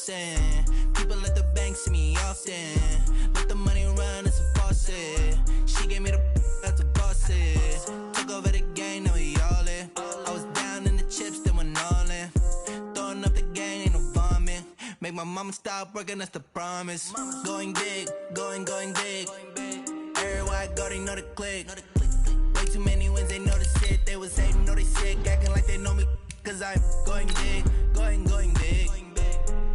Boston. People at the bank see me often. Let the money run, it's a faucet. She gave me the that's a bosses. Took over the game, now we all in. I was down in the chips, then went all in. Throwing up the game, ain't no vomit. Make my mama stop working, that's the promise. Going big, going big. Everywhere I go, they know the click. Way too many wins, they know the shit. They was hating, know they sick, acting like they know me. Cause I'm going big, going big.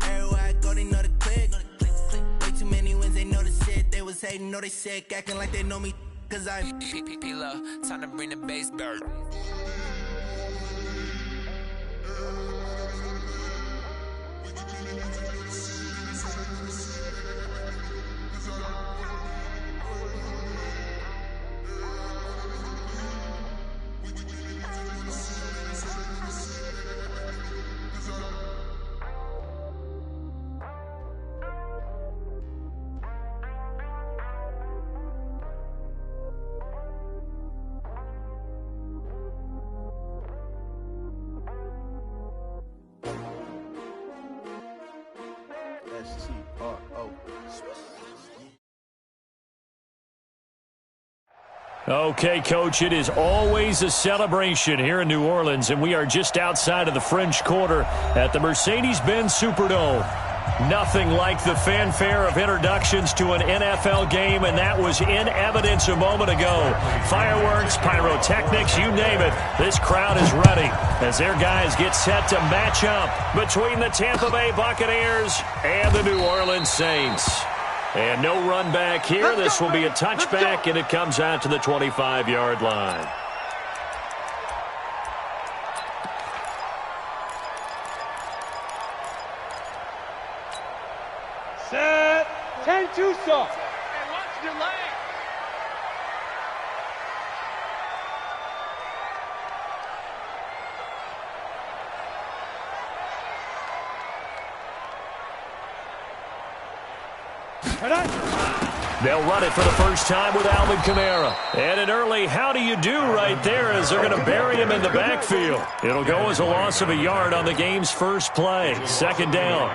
Everywhere I go, they know the click. Way too many wins, they know the shit. They was hating, know they sick, acting like they know me. Cause I'm P-Lo, time to bring the bass back. Okay, Coach, it is always a celebration here in New Orleans, and we are just outside of the French Quarter at the Mercedes-Benz Superdome. Nothing like the fanfare of introductions to an NFL game, and that was in evidence a moment ago. Fireworks, pyrotechnics, you name it. This crowd is ready as their guys get set to match up between the Tampa Bay Buccaneers and the New Orleans Saints. And no run back here. This will be a touchback, and it comes out to the 25-yard line. Set. 10-2 soft. Hey, watch your leg. They'll run it for the first time with Alvin Kamara. And an early how do you do right there as they're going to bury him in the backfield. It'll go as a loss of a yard on the game's first play. Second down.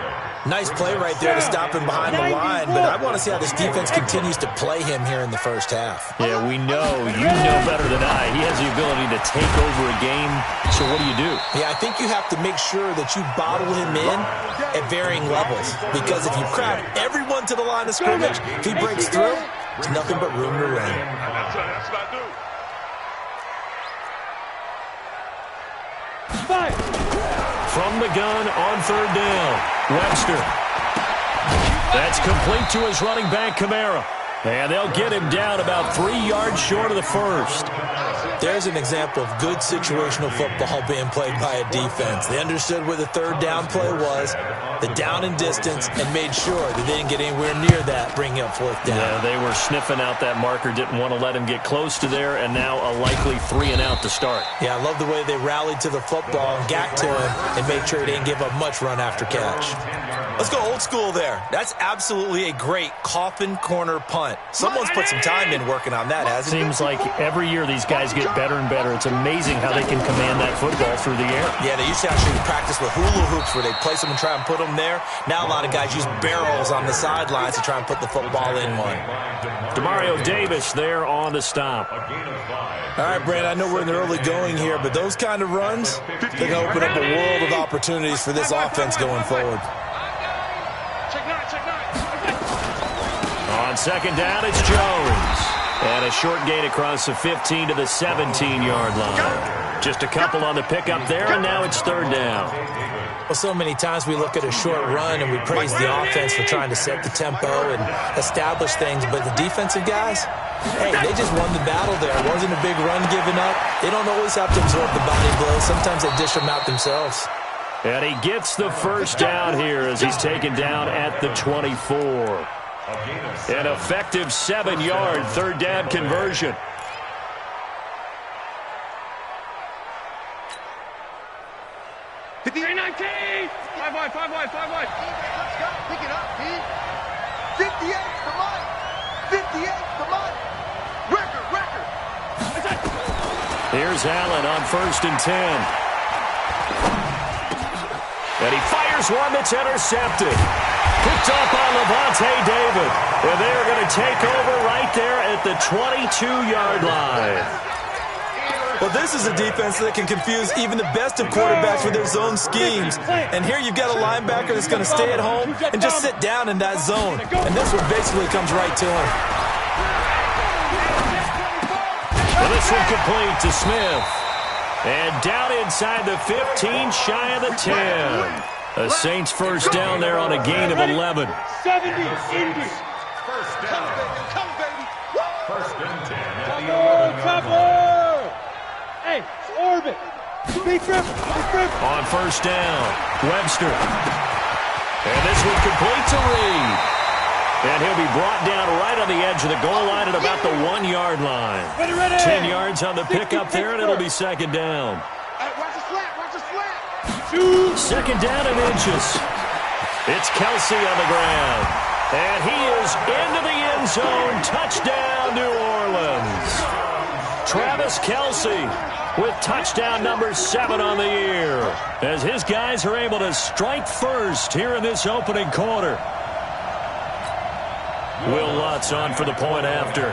Nice play right there to stop him behind the line, but I want to see how this defense continues to play him here in the first half. Yeah, we know. You know better than I. He has the ability to take over a game. So what do? Yeah, I think you have to make sure that you bottle him in at varying levels, because if you crowd everyone to the line of scrimmage, if he breaks through, there's nothing but room to run. That's what I do. From the gun on third down, Webster. That's complete to his running back, Kamara. And they'll get him down about 3 yards short of the first. There's an example of good situational football being played by a defense. They understood where the third down play was, the down and distance, and made sure that they didn't get anywhere near that, bringing up fourth down. Yeah, they were sniffing out that marker, didn't want to let him get close to there, and now a likely 3 and out to start. Yeah, I love the way they rallied to the football and got to him and made sure he didn't give up much run after catch. Let's go old school there. That's absolutely a great coffin corner punt. Someone's put some time in working on that, hasn't it? Seems like every year these guys get better and better. It's amazing how they can command that football through the air. Yeah, they used to actually practice with hula hoops where they place them and try and put them there. Now a lot of guys use barrels on the sidelines to try and put the football in one. Demario Davis there on the stop. All right, Brand, I know we're in the early going here, but those kind of runs, they can open up a world of opportunities for this offense going forward. On second down, it's Jones. And a short gain across the 15 to the 17-yard line. Just a couple on the pickup there, and now it's third down. Well, so many times we look at a short run and we praise the offense for trying to set the tempo and establish things, but the defensive guys, hey, they just won the battle there. It wasn't a big run given up. They don't always have to absorb the body blows. Sometimes they dish them out themselves. And he gets the first down here as he's taken down at the 24. An effective 7-yard third down conversion. Pick it up, Pete. 58 for Mike. 58 for Mike. Record. Here's Allen on 1st and 10. And he fires Here's one that's intercepted. Picked up by Levante David. And they are going to take over right there at the 22-yard line. Well, this is a defense that can confuse even the best of quarterbacks with their zone schemes. And here you've got a linebacker that's going to stay at home and just sit down in that zone. And this one basically comes right to him. Well, this one complete to Smith. And down inside the 15, shy of the 10. The Saints first down there on a gain of 11. 70 Indy. First down. Come, baby. First and 10 at the 11-yard Chopper. Hey, it's Orbit. Big grip. On first down, Webster. And this one complete to Reed. And he'll be brought down right on the edge of the goal line at about the 1-yard line. Ready. 10 yards on the pickup there, and it'll be second down. Hey, watch the slant. Second down and inches. It's Kelsey on the ground. And he is into the end zone. Touchdown, New Orleans. Travis Kelsey with touchdown number 7 on the year, as his guys are able to strike first here in this opening quarter. Will Lutz on for the point after.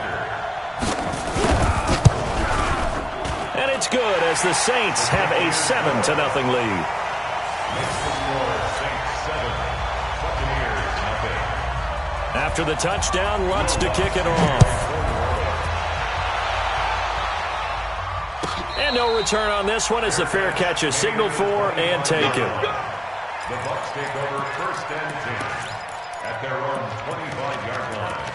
And it's good as the Saints have a 7-0 lead. After the touchdown, Lutz to kick it off. And no return on this one as the fair catch is signaled for and taken. The Bucs take over first and 10 at their own 25-yard line.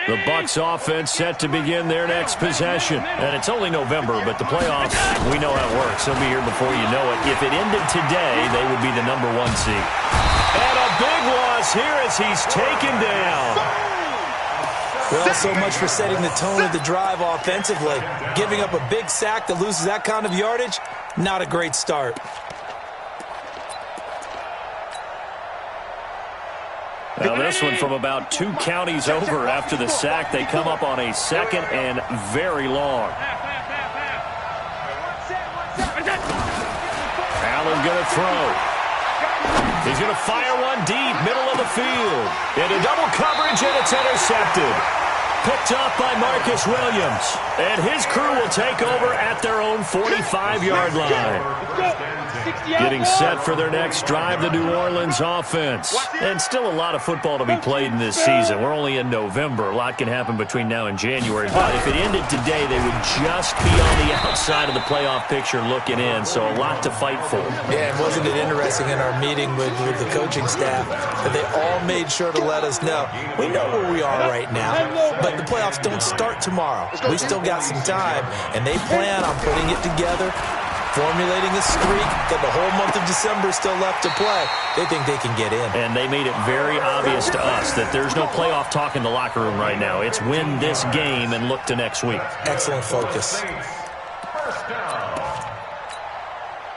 The Bucs offense set to begin their next possession. And it's only November, but the playoffs, we know how it works. They'll be here before you know it. If it ended today, they would be the number 1 seed. And a big loss here as he's taken down. Well, so much for setting the tone of the drive offensively. Giving up a big sack that loses that kind of yardage, not a great start. Now this one from about 2 counties over after the sack. They come up on a second and very long. Allen going to throw. He's going to fire one deep, middle of the field. Into double coverage, and it's intercepted. Picked up by Marcus Williams. And his crew will take over at their own 45-yard line. Getting set for their next drive, the New Orleans offense. And still a lot of football to be played in this season. We're only in November. A lot can happen between now and January. But if it ended today, they would just be on the outside of the playoff picture looking in. So a lot to fight for. Yeah, and wasn't it interesting in our meeting with the coaching staff that they all made sure to let us know, we know where we are right now, but the playoffs don't start tomorrow. We still got some time, and they plan on putting it together, formulating a streak that the whole month of December is still left to play. They think they can get in. And they made it very obvious to us that there's no playoff talk in the locker room right now. It's win this game and look to next week. Excellent focus. First down.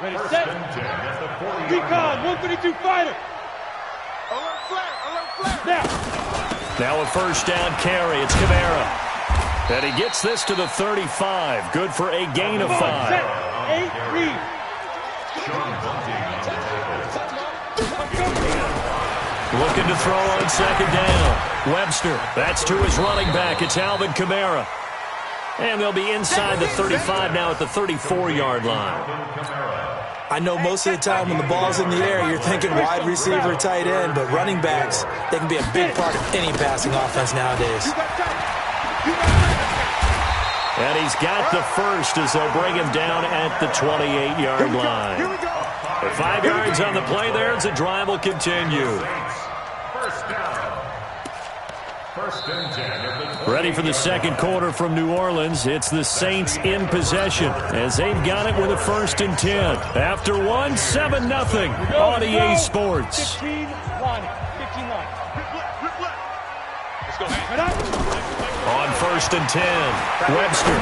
Ready, First set. and 10 at the 40-yard Recon, line. 132 fighter. Alert flare. Now a first down carry. It's Kamara. And he gets this to the 35. Good for a gain of 5. Set. 8, read. Sean Bunting on the tackle. Looking to throw on second down. Webster. That's to his running back. It's Alvin Kamara. And they'll be inside the 35 now at the 34-yard line. I know most of the time when the ball's in the air, you're thinking wide receiver, tight end, but running backs, they can be a big part of any passing offense nowadays. And he's got the first as they'll bring him down at the 28-yard line. 5 yards on the play there as the drive will continue. First down. First and 10. Ready for the second quarter from New Orleans. It's the Saints in possession as they've got it with a first and 10. After one, 7-0 on EA Sports. 15 line. Let's go. On first and 10, Webster.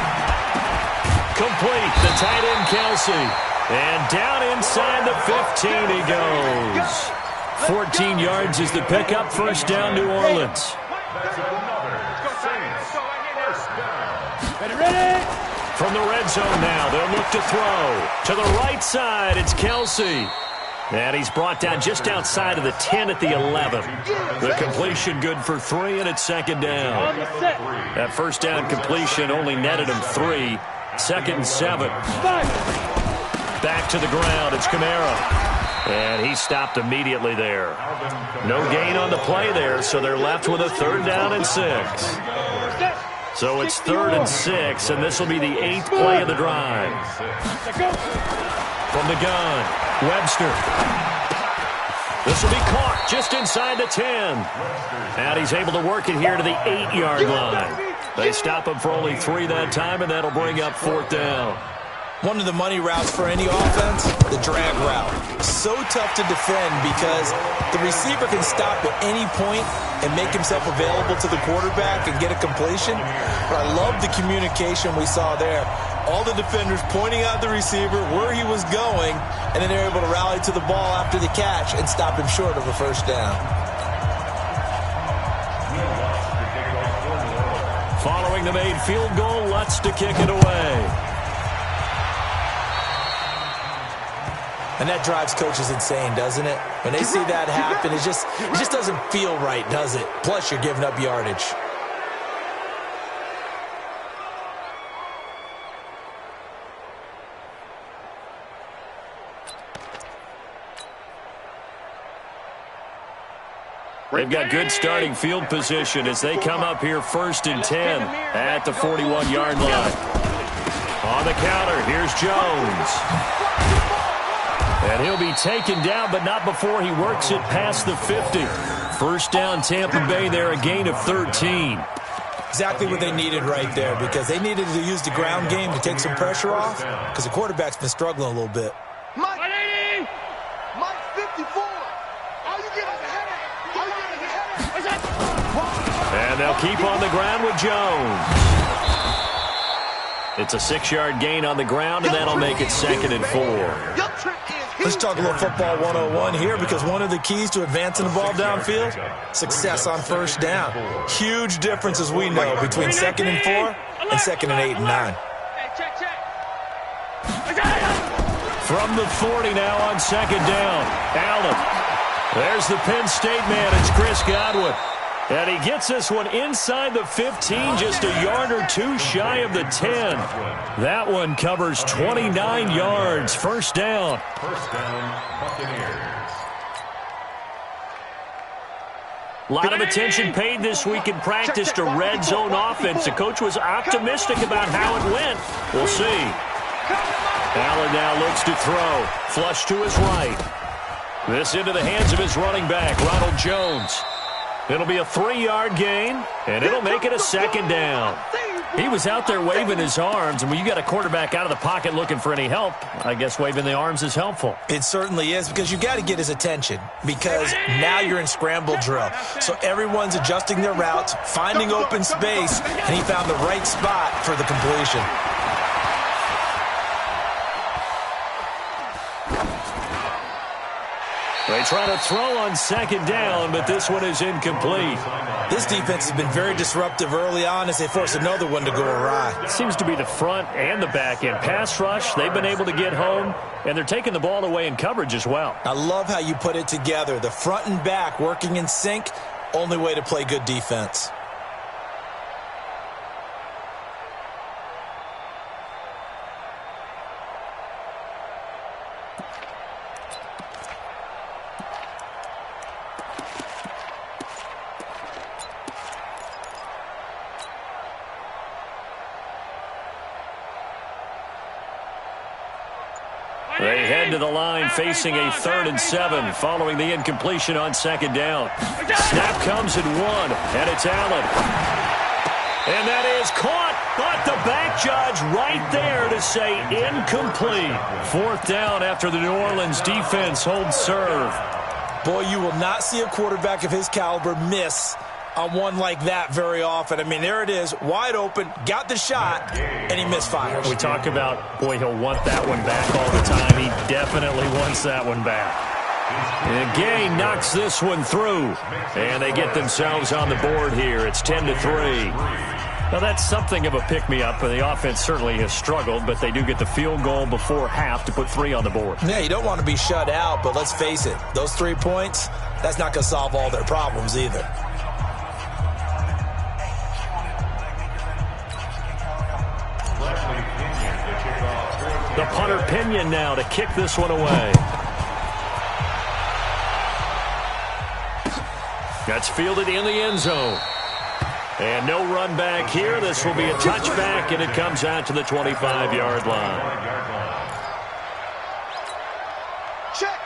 Complete, the tight end Kelsey. And down inside the 15 he goes. 14 yards is the pickup, first down New Orleans. That's another Saints first down. Ready. From the red zone now, they'll look to throw. To the right side, it's Kelsey. And he's brought down just outside of the 10 at the 11. The completion good for 3, and it's second down. That first down completion only netted him 3. Second and 7. Back to the ground, it's Kamara. And he stopped immediately there. No gain on the play there, so they're left with a 3rd down and 6. So it's 3rd and 6, and this will be the 8th play of the drive. From the gun, Webster. This will be caught just inside the 10. And he's able to work it here to the 8-yard line. They stop him for only 3 that time, and that'll bring up 4th down. One of the money routes for any offense, the drag route. So tough to defend because the receiver can stop at any point and make himself available to the quarterback and get a completion. But I love the communication we saw there. All the defenders pointing out the receiver where he was going, and then they're able to rally to the ball after the catch and stop him short of a 1st down. Following the made field goal, Lutz to kick it away. And that drives coaches insane, doesn't it? When they see that happen, it just doesn't feel right, does it? Plus, you're giving up yardage. They've got good starting field position as they come up here 1st and 10 at the 41-yard line. On the counter, here's Jones. And he'll be taken down, but not before he works it past the 50. 1st down, Tampa Bay there, a gain of 13. Exactly what they needed right there because they needed to use the ground game to take some pressure off because the quarterback's been struggling a little bit. Mike 54. Are you getting ahead? And they'll keep on the ground with Jones. It's a 6-yard gain on the ground, and that'll make it 2nd and 4. Let's talk a little football 101 here because one of the keys to advancing the ball downfield, success on 1st down. Huge difference, as we know, between 2nd and 4 and 2nd and 8 and 9. From the 40 now on 2nd down, Allen. There's the Penn State man. It's Chris Godwin. And he gets this one inside the 15, just a yard or 2 shy of the 10. That one covers 29 yards. 1st down. 1st down, Buccaneers. A lot of attention paid this week in practice to red zone offense. The coach was optimistic about how it went. We'll see. Allen now looks to throw. Flush to his right. This into the hands of his running back, Ronald Jones. It'll be a 3-yard gain, and it'll make it a 2nd down. He was out there waving his arms, and when you got a quarterback out of the pocket looking for any help, I guess waving the arms is helpful. It certainly is because you got to get his attention because now you're in scramble drill. So everyone's adjusting their routes, finding open space, and he found the right spot for the completion. They try to throw on 2nd down, but this one is incomplete. This defense has been very disruptive early on as they force another one to go awry. Seems to be the front and the back end. Pass rush, they've been able to get home, and they're taking the ball away in coverage as well. I love how you put it together. The front and back working in sync, only way to play good defense. They head to the line facing a 3rd and 7 following the incompletion on 2nd down. Snap comes at 1, and it's Allen. And that is caught, but the back judge right there to say incomplete. 4th down after the New Orleans defense holds serve. Boy, you will not see a quarterback of his caliber miss on one like that very often. I mean, there it is, wide open, got the shot, and he misfires. We talk about, boy, he'll want that one back all the time. He definitely wants that one back. And Gay knocks this one through, and they get themselves on the board here. It's 10-3. Now, that's something of a pick-me-up, and the offense certainly has struggled, but they do get the field goal before half to put 3 on the board. Yeah, you don't want to be shut out, but let's face it, those 3 points, that's not going to solve all their problems either. The punter Pinion now to kick this one away. That's fielded in the end zone. And no run back here. This will be a touchback, and it comes out to the 25-yard line.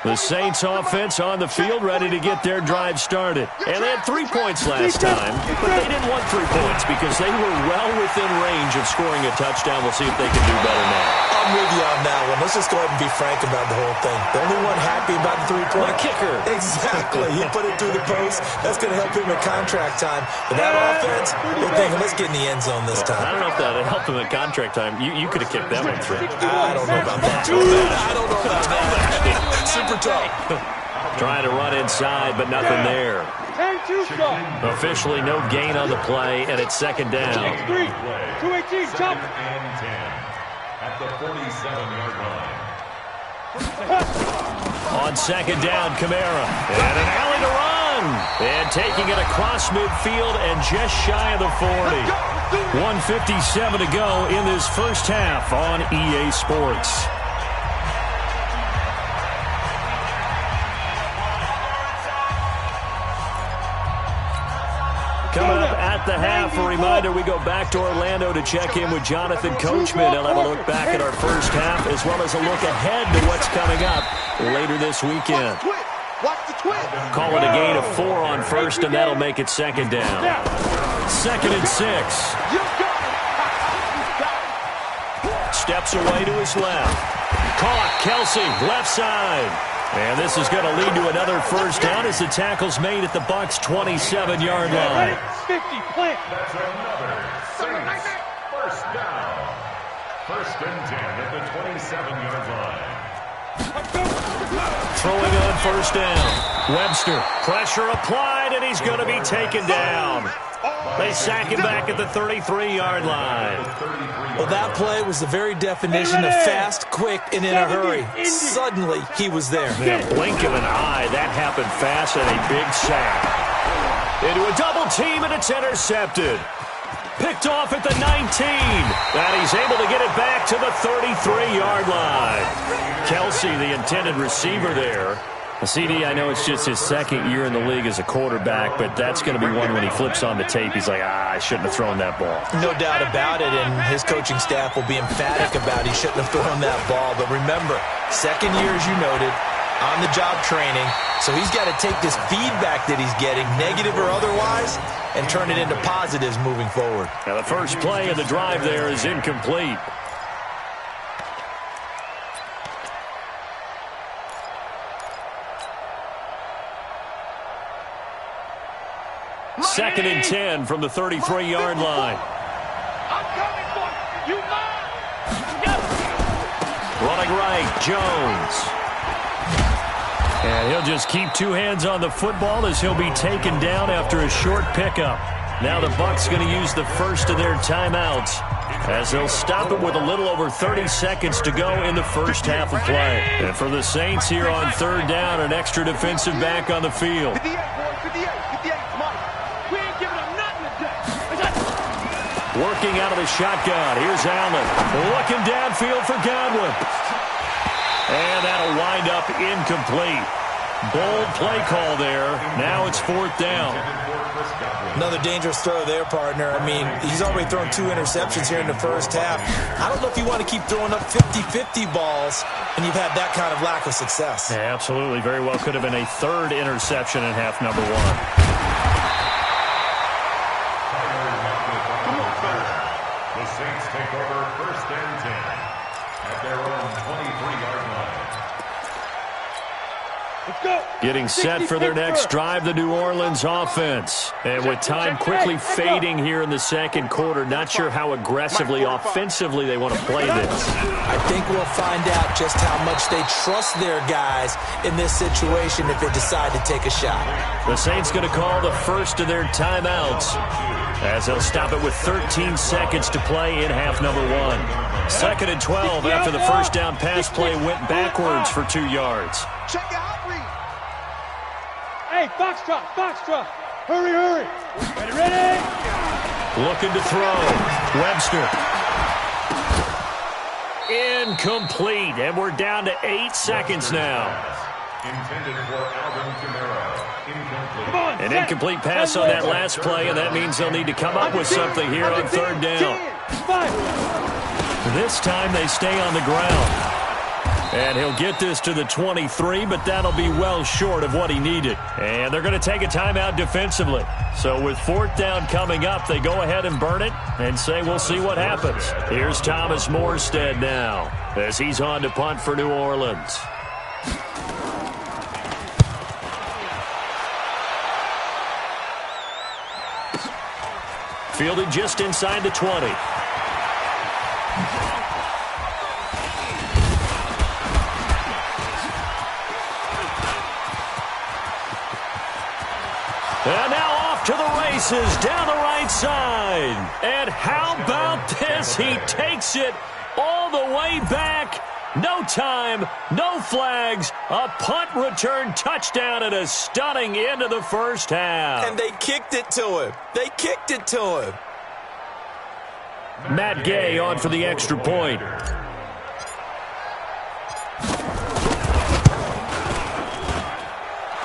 The Saints offense on the field ready to get their drive started. And they had 3 points last time, but they didn't want 3 points because they were well within range of scoring a touchdown. We'll see if they can do better now. I'm with you on that one. Let's just go ahead and be frank about the whole thing. The only one happy about the 3-point kicker. Exactly. He put it through the post. That's going to help him at contract time. But that offense, they're thinking, let's get in the end zone this time. I don't know if that helped him at contract time. You could have kicked that one through. I don't know about that. I don't know about that. Super tough. Trying to run inside, but nothing there. Officially no gain on the play, and it's second down. 2-18, jump. And 10 at the 47-yard line. On second down, Kamara. And an alley to run. And taking it across midfield and just shy of the 40. 1:57 to go in this first half on EA Sports. Coming up at the half, a reminder, we go back to Orlando to check in with Jonathan Coachman. He'll have a look back at our first half as well as a look ahead to what's coming up later this weekend. Call it a gain of 4 on first, and that'll make it second down. 2nd and 6. Steps away to his left. Caught, Kelsey, left side. And this is going to lead to another first down as the tackle's made at the Bucs' 27-yard line. 50, plant. That's another Saints first down. 1st and 10 at the 27-yard line. Throwing on first down. Webster, pressure applied, and he's going to be taken down. They sack him back at the 33-yard line. Well, that play was the very definition of fast, quick, and in a hurry. Suddenly, he was there. Yeah, blink of an eye. That happened fast and a big sack. Into a double team, and it's intercepted. Picked off at the 19. And he's able to get it back to the 33-yard line. Kelsey, the intended receiver there. CD, I know it's just his 2nd year in the league as a quarterback, but that's going to be one when he flips on the tape. He's like, I shouldn't have thrown that ball. No doubt about it, and his coaching staff will be emphatic about he shouldn't have thrown that ball. But remember, 2nd year, as you noted, on-the-job training, so he's got to take this feedback that he's getting, negative or otherwise, and turn it into positives moving forward. Now, the first play of the drive there is incomplete. Second and 10 from the 33-yard line. I'm coming for you. You mine. Running right, Jones. And he'll just keep 2 hands on the football as he'll be taken down after a short pickup. Now the Bucs going to use the first of their timeouts as they'll stop it with a little over 30 seconds to go in the first half of play. And for the Saints here on 3rd down, an extra defensive back on the field. 58, boy, 58, Mike. We ain't giving them nothing today. Working out of the shotgun. Here's Allen. Looking downfield for Godwin. And that'll wind up incomplete. Bold play call there. Now it's 4th down. Another dangerous throw there, partner. I mean, he's already thrown 2 interceptions here in the first half. I don't know if you want to keep throwing up 50-50 balls and you've had that kind of lack of success. Yeah, absolutely. Very well could have been a 3rd interception in half number 1. The Saints take over 1st and 10 at their own 23-yard line. Let's go. Getting set for their next drive, the New Orleans offense. And with time quickly fading here in the second quarter, not sure how aggressively, offensively they want to play this. I think we'll find out just how much they trust their guys in this situation if they decide to take a shot. The Saints going to call the first of their timeouts as they'll stop it with 13 seconds to play in half number 1. 2nd and 12 after the first down pass play went backwards for 2 yards. Check the out read. Hey, Foxtrot, Foxtrot. Hurry, hurry. Ready, ready. Looking to throw. Webster. Incomplete, and we're down to 8 seconds now. Intended for Alvin Kamara. Incomplete. Come on, An incomplete pass on that last play, and that means they'll need to come up with something here on 3rd down. 5. This time they stay on the ground. And he'll get this to the 23, but that'll be well short of what he needed. And they're going to take a timeout defensively. So with 4th down coming up, they go ahead and burn it and say we'll see what happens. Here's Thomas Morstead now as he's on to punt for New Orleans. Fielded just inside the 20. And now off to the races down the right side. And how about this? He takes it all the way back. No time, no flags, a punt return touchdown and a stunning end of the first half. And they kicked it to him. They kicked it to him. Matt Gay on for the extra point.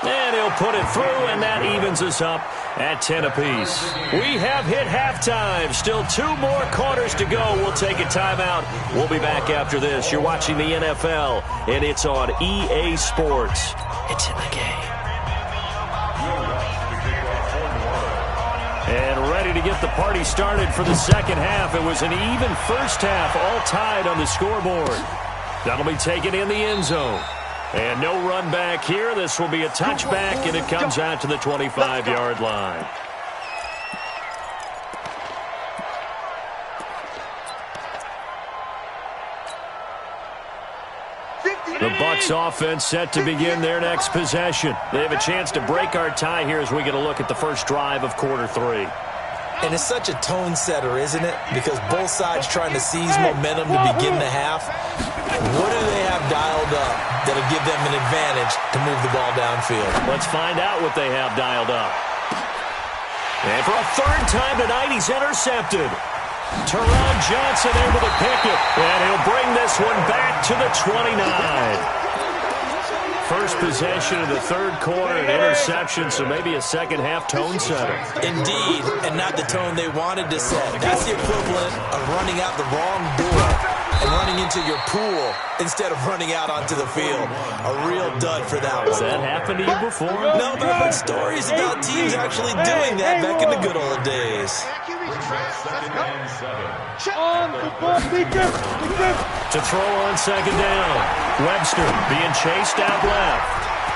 And he'll put it through, and that evens us up at 10 apiece. We have hit halftime. Still 2 more quarters to go. We'll take a timeout. We'll be back after this. You're watching the NFL, and it's on EA Sports. It's in the game. And ready to get the party started for the second half. It was an even first half, all tied on the scoreboard. That'll be taken in the end zone. And no run back here. This will be a touchback, and it comes out to the 25-yard line. The Bucs offense set to begin their next possession. They have a chance to break our tie here as we get a look at the first drive of quarter 3. And it's such a tone setter, isn't it? Because both sides trying to seize momentum to begin the half. What do they have dialed up that'll give them an advantage to move the ball downfield? Let's find out what they have dialed up. And for a 3rd time tonight, he's intercepted. Teron Johnson able to pick it, and he'll bring this one back to the 29. First possession of the 3rd quarter, an interception, so maybe a second-half tone setter. Indeed, and not the tone they wanted to set. That's the equivalent of running out the wrong door and running into your pool instead of running out onto the field. A real dud for that one. Has that happened to you before? No, but I've heard stories about teams actually doing that back in the good old days. On the ball, Beaker. To throw on 2nd down. Webster being chased out left.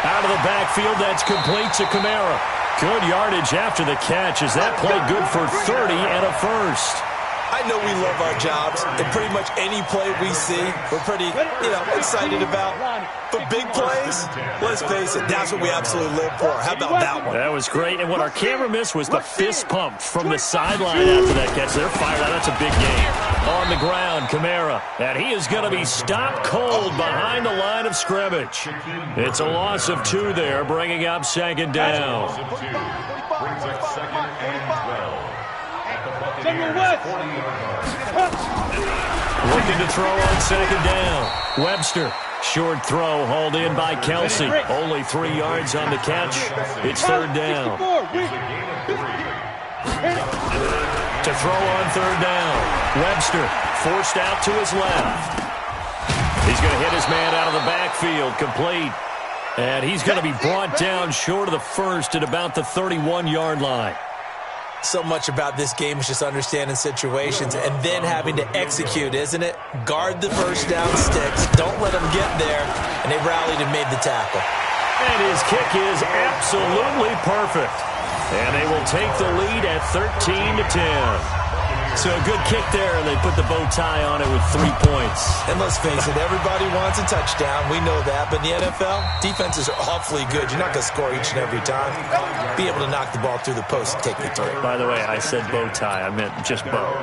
Out of the backfield, that's complete to Kamara. Good yardage after the catch. Is that play good for 30 and a first? I know we love our jobs, and pretty much any play we see, we're pretty, excited about. But big plays, let's face it, that's what we absolutely live for. How about that one? That was great, and what our camera missed was the fist pump from the sideline after that catch. They're fired out. That's a big game. On the ground, Kamara, and he is going to be stopped cold behind the line of scrimmage. It's a loss of 2 there, bringing up 2nd down. Brings up 2nd and 12. General West. Looking to throw on 2nd down. Webster, short throw, hauled in by Kelsey. Only 3 yards on the catch. It's 3rd down. To throw on 3rd down. Webster forced out to his left. He's going to hit his man out of the backfield, complete. And he's going to be brought down short of the first at about the 31-yard line. So much about this game is just understanding situations and then having to execute, isn't it? Guard the first down sticks. Don't let them get there. And they rallied and made the tackle. And his kick is absolutely perfect. And they will take the lead at 13-10. So a good kick there, and they put the bow tie on it with 3 points. And let's face it, everybody wants a touchdown. We know that. But in the NFL, defenses are awfully good. You're not going to score each and every time. Be able to knock the ball through the post and take the three. By the way, I said bow tie. I meant just bow.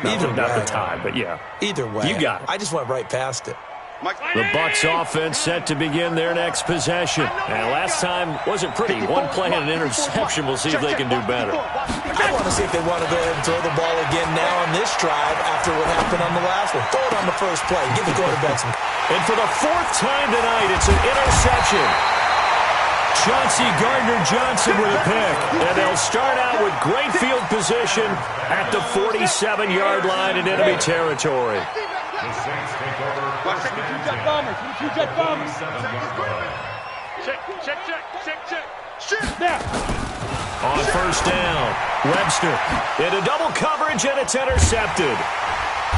Not the tie, but yeah. Either way. You got it. I just went right past it. The Bucs offense set to begin their next possession. And last time wasn't pretty. One play and an interception. We'll see if they can do better. I want to see if they want to go ahead and throw the ball again now on this drive after what happened on the last one. Throw it on the first play. Give the quarterback some. And for the 4th time tonight, it's an interception. Chauncey Gardner-Johnson with a pick. And they'll start out with great field position at the 47-yard line in enemy territory. The Saints take over. Jet bombers. Jet bombers. Check. Shoot now. On first down, Webster into double coverage, and it's intercepted.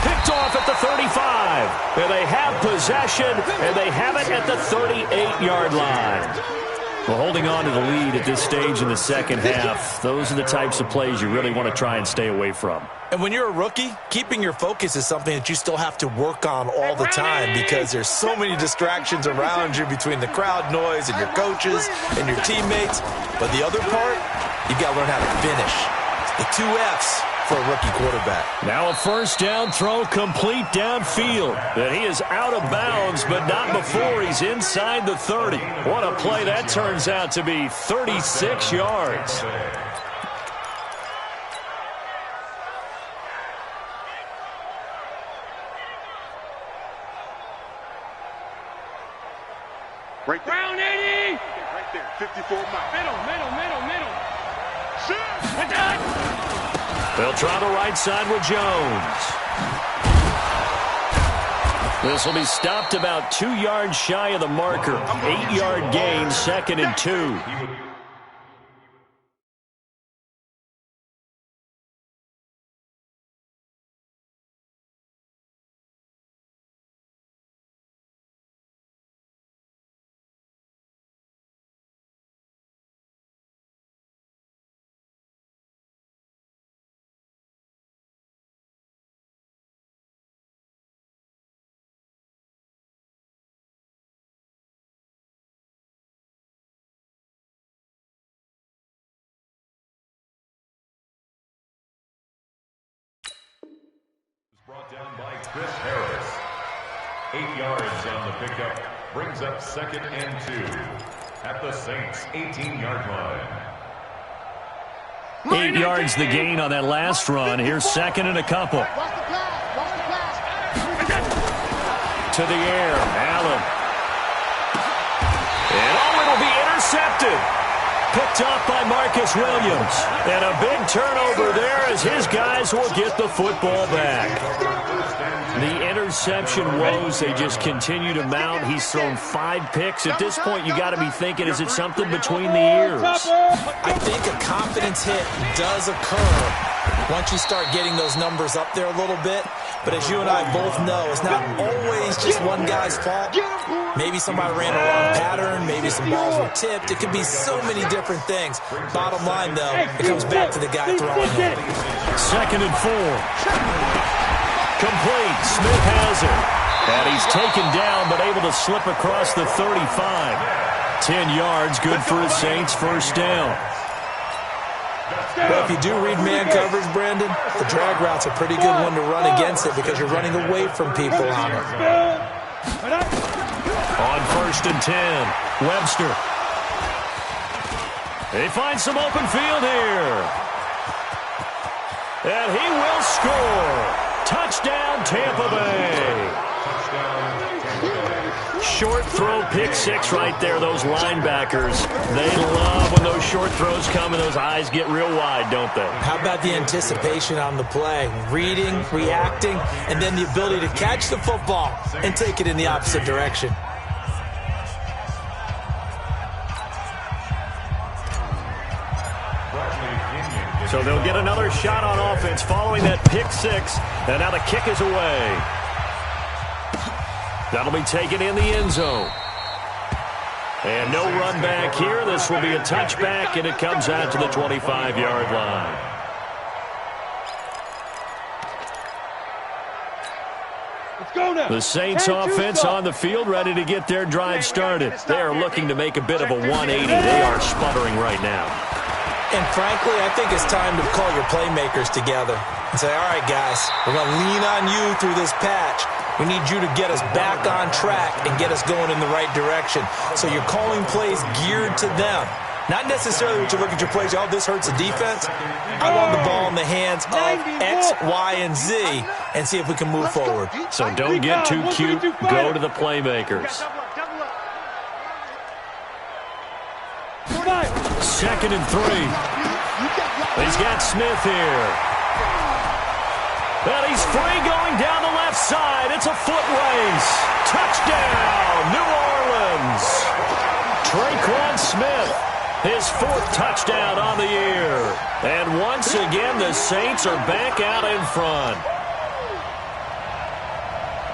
Picked off at the 35. And they have possession, and they have it at the 38-yard line. Well, holding on to the lead at this stage in the second half, those are the types of plays you really want to try and stay away from. And when you're a rookie, keeping your focus is something that you still have to work on all the time because there's so many distractions around you between the crowd noise and your coaches and your teammates. But the other part, you've got to learn how to finish. It's the 2 F's for a rookie quarterback. Now a first down throw complete downfield. And he is out of bounds, but not before he's inside the 30. What a play that turns out to be, 36 yards. Right there. Round 80. Right there. 54 miles. Middle. Shoot. They'll try the right side with Jones. This will be stopped about 2 yards shy of the marker. 8-yard gain, 2nd and 2. Brought down by Chris Harris. 8 yards on the pickup. Brings up 2nd and 2 at the Saints' 18-yard line. 8 yards the gain on that last run. Here's 2nd and a couple. To the air, Allen. And it'll be intercepted. Picked off by Marcus Williams. And a big turnover there as his guys will get the football back. The interception woes, they just continue to mount. He's thrown 5 picks. At this point, you got to be thinking, is it something between the ears? I think a confidence hit does occur once you start getting those numbers up there a little bit. But as you and I both know, it's not always just one guy's fault. Maybe somebody ran a wrong pattern. Maybe some balls were tipped. It could be so many different things. Bottom line, though, it comes back to the guy throwing it. 2nd and 4. Complete. Smith has it. And he's taken down, but able to slip across the 35. 10 yards, good for the Saints' first down. Well, if you do read man coverage, Brandon, the drag route's a pretty good one to run against it because you're running away from people on it. On 1st and 10, Webster. They find some open field here. And he will score. Touchdown, Tampa Bay. Short throw, pick 6 right there. Those linebackers, they love when those short throws come and those eyes get real wide, don't they? How about the anticipation on the play? Reading, reacting, and then the ability to catch the football and take it in the opposite direction. So they'll get another shot on offense following that pick 6. And now the kick is away. That'll be taken in the end zone. And no run back here. This will be a touchback, and it comes out to the 25-yard line. Let's go now. The Saints offense on the field, ready to get their drive started. They are looking to make a bit of a 180. They are sputtering right now. And frankly, I think it's time to call your playmakers together and say, all right, guys, we're going to lean on you through this patch. We need you to get us back on track and get us going in the right direction. So you're calling plays geared to them. Not necessarily what you look at your plays, oh, this hurts the defense. I want the ball in the hands of X, Y, and Z and see if we can move forward. So don't get too cute. Go to the playmakers. 2nd and 3. He's got Smith here. And he's free going down the left side. It's a foot race. Touchdown, New Orleans. Tre'Quan Smith, his 4th touchdown on the year. And once again, the Saints are back out in front.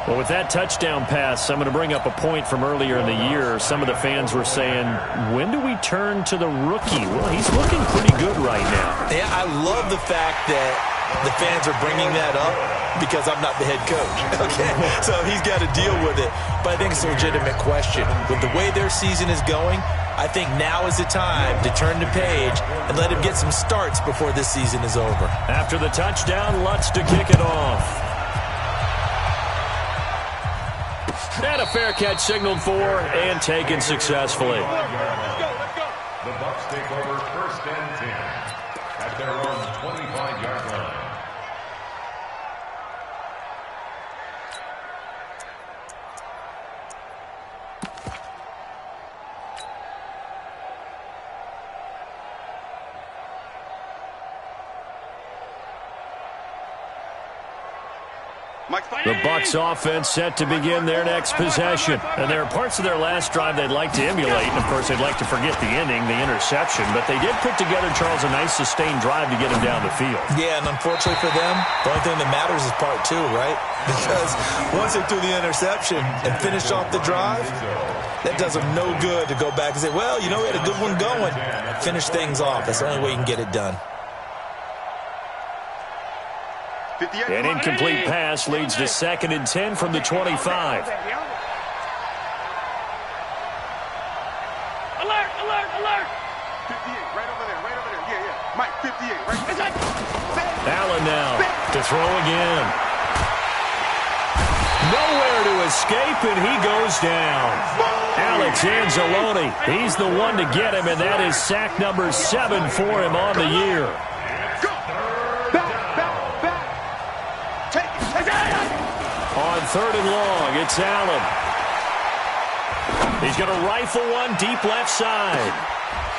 Well, with that touchdown pass, I'm going to bring up a point from earlier in the year. Some of the fans were saying, when do we turn to the rookie? Well, he's looking pretty good right now. Yeah, I love the fact that the fans are bringing that up because I'm not the head coach. Okay, so he's got to deal with it. But I think it's a legitimate question. With the way their season is going, I think now is the time to turn the page and let him get some starts before this season is over. After the touchdown, Lutz to kick it off. And a fair catch signaled for and taken successfully. The Bucs take over 1st and 10 at their own 25-yard line. The Bucs offense set to begin their next possession. And there are parts of their last drive they'd like to emulate. And, of course, they'd like to forget the ending, the interception. But they did put together, Charles, a nice sustained drive to get him down the field. Yeah, and unfortunately for them, the only thing that matters is part 2, right? Because once they threw the interception and finished off the drive, that does them no good to go back and say, well, you know, we had a good one going. Finish things off. That's the only way you can get it done. An incomplete pass leads to 2nd and 10 from the 25. Alert, alert, alert. 58, right over there, yeah. Mike, 58, right. Allen now to throw again. Nowhere to escape, and he goes down. Alex Anzalone, he's the one to get him, and that is sack number 7 for him on the year. On 3rd and long, it's Allen. He's going to rifle one deep left side.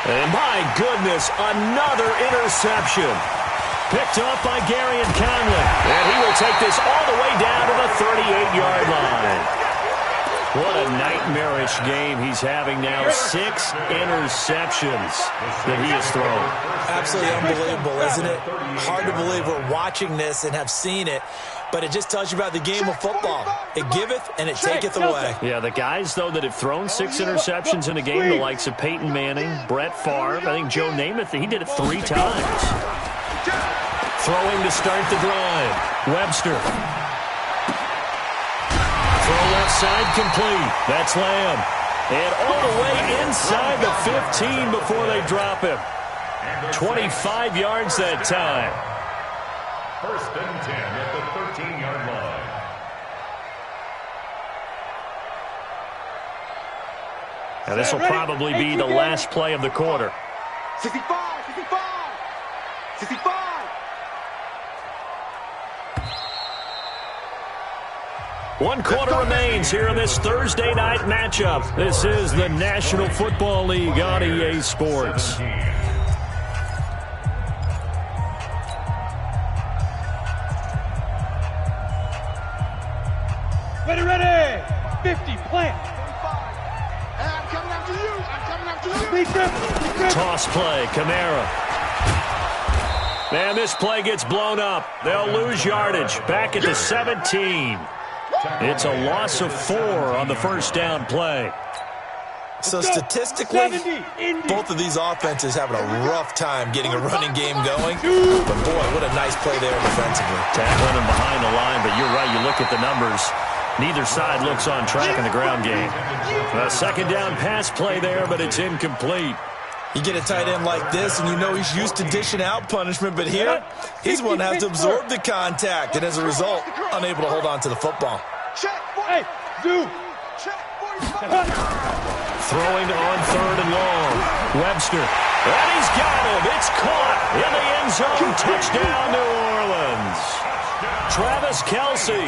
And my goodness, another interception. Picked off by Garion Conley. And he will take this all the way down to the 38-yard line. What a nightmarish game he's having now. 6 interceptions that he has thrown. Absolutely unbelievable, isn't it? Hard to believe we're watching this and have seen it. But it just tells you about the game of football. It giveth and it taketh away. Yeah, the guys, though, that have thrown 6 interceptions in a game, the likes of Peyton Manning, Brett Favre, I think Joe Namath, he did it 3 times. Throwing to start the drive. Webster. Throw left side complete. That's Lamb. And all the way inside the 15 before they drop him. 25 yards that time. 1st and 10 at the 13-yard line. Now this will probably be the last play of the quarter. 65, 65, 65. One quarter remains here in this Thursday night matchup. This is the National Football League on EA Sports. Ready. 50, plant. I'm coming after you. Toss play, Kamara. Man, this play gets blown up. They'll lose yardage. Back at the 17. It's a loss of 4 on the 1st down play. So statistically, both of these offenses having a rough time getting a running game going. But boy, what a nice play there defensively. Tackling him behind the line, but you're right. You look at the numbers. Neither side looks on track in the ground game. A second down pass play there, but it's incomplete. You get a tight end like this, and you know he's used to dishing out punishment, but here, he's one to have to absorb the contact, and as a result, unable to hold on to the football. Hey, dude. Throwing on third and long. Webster. And he's got him. It's caught in the end zone. Touchdown, New Orleans. Travis Kelce,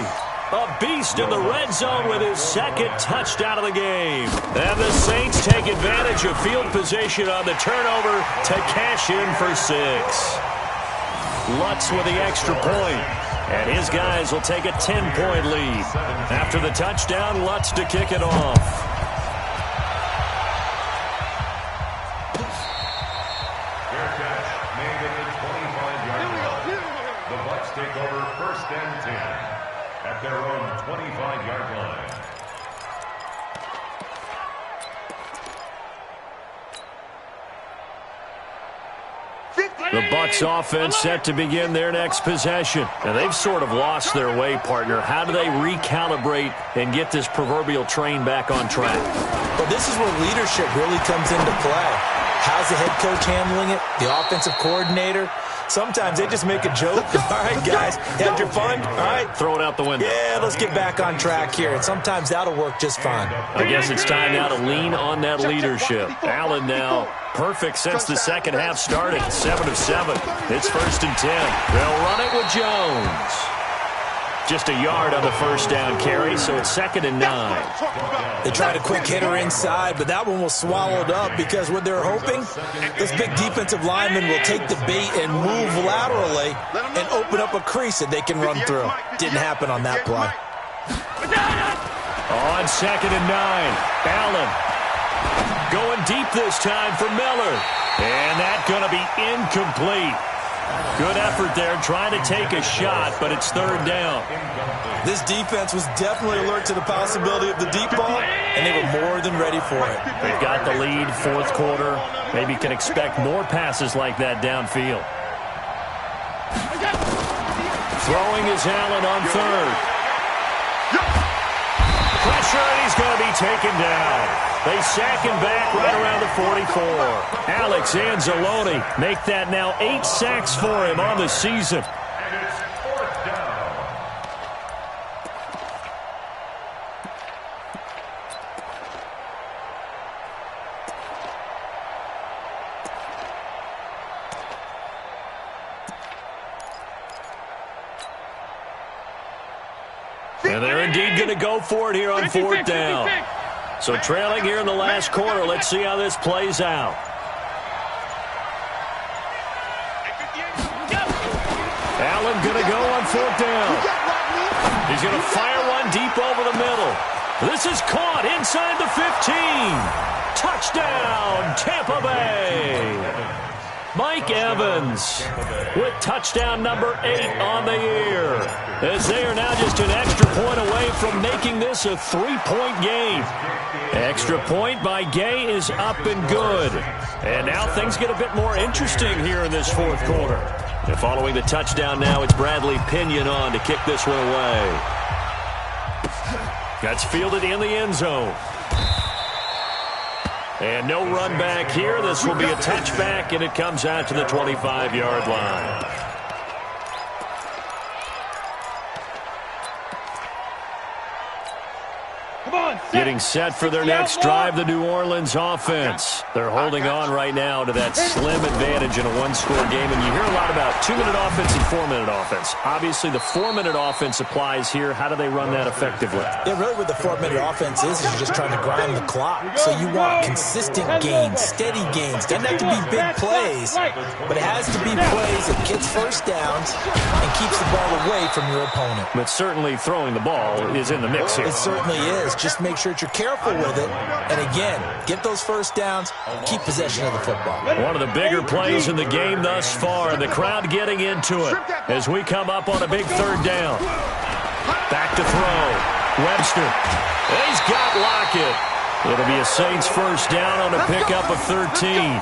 a beast in the red zone with his second touchdown of the game. And the Saints take advantage of field position on the turnover to cash in for 6. Lutz with the extra point. And his guys will take a 10-point lead. After the touchdown, Lutz to kick it off. Fair catch made at the 25-yard line. The Bucs take over 1st and 10 at their own 25-yard line. The Bucs offense set to begin their next possession. And they've sort of lost their way, partner. How do they recalibrate and get this proverbial train back on track? Well, this is where leadership really comes into play. How's the head coach handling it? The offensive coordinator? Sometimes they just make a joke. All right, guys, had your fun? All right. Throw it out the window. Yeah, let's get back on track here. And sometimes that'll work just fine. I guess it's time now to lean on that leadership. Allen now perfect since the second half started. 7 of 7. It's 1st and 10. They'll run it with Jones. Just a yard on the first down carry, so it's 2nd and 9. They tried a quick hitter inside, but that one was swallowed up because what they're hoping, this big defensive lineman will take the bait and move laterally and open up a crease that they can run through. Didn't happen on that play. On 2nd and 9, Allen going deep this time for Miller. And that's going to be incomplete. Good effort there, trying to take a shot, but it's 3rd down. This defense was definitely alert to the possibility of the deep ball, and they were more than ready for it. They've got the lead, 4th quarter. Maybe can expect more passes like that downfield. Throwing is Allen on 3rd. Pressure, and he's going to be taken down. They sack him back right around the 44. Alex Anzalone make that now 8 sacks for him on the season. And it's 4th down. And they're indeed going to go for it here on 4th down. So trailing here in the last quarter, let's see how this plays out. Allen going to go on 4th down. He's going to fire one deep over the middle. This is caught inside the 15. Touchdown, Tampa Bay. Mike Evans with touchdown number 8 on the year, as they are now just an extra point away from making this a 3-point game. Extra point by Gay is up and good. And now things get a bit more interesting here in this 4th quarter. And following the touchdown now, it's Bradley Pinion on to kick this one away. That's fielded in the end zone. And no run back here. This will be a touchback, and it comes out to the 25-yard line. Getting set for their next drive, the New Orleans offense. They're holding on right now to that slim advantage in a one-score game. And you hear a lot about 2-minute offense and 4-minute offense. Obviously, the 4-minute offense applies here. How do they run that effectively? Yeah, really what the 4-minute offense is you're just trying to grind the clock. So you want consistent gains, steady gains. Doesn't have to be big plays, but it has to be plays that gets first downs and keeps the ball away from your opponent. But certainly throwing the ball is in the mix here. It certainly is. Just make sure that you're careful with it. And again, get those first downs, keep possession of the football. One of the bigger plays in the game thus far, and the crowd getting into it as we come up on a big 3rd down. Back to throw. Webster. He's got Lockett. It'll be a Saints first down on a pickup of 13.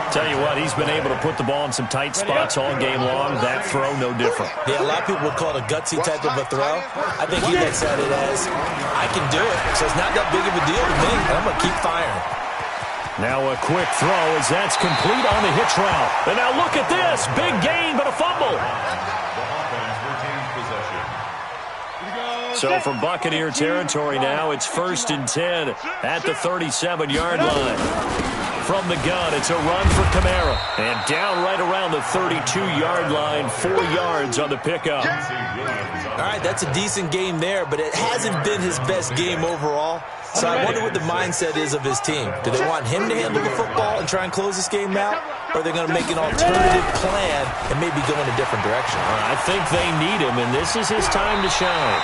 Tell you what, he's been able to put the ball in some tight spots all game long. That throw, no different. Yeah, a lot of people would call it a gutsy type of a throw. I think he looks at it as, I can do it, so it's not that big of a deal to me. I'm going to keep firing. Now a quick throw as that's complete on the hitch route. And now look at this. Big gain, but a fumble. So from Buccaneer territory now, it's 1st and 10 at the 37-yard line. From the gun, it's a run for Kamara. And down right around the 32-yard line, 4 yards on the pickup. All right, that's a decent game there, but it hasn't been his best game overall. So I wonder what the mindset is of his team. Do they want him to handle the football and try and close this game out? Or are they going to make an alternative plan and maybe go in a different direction? I think they need him, and this is his time to shine.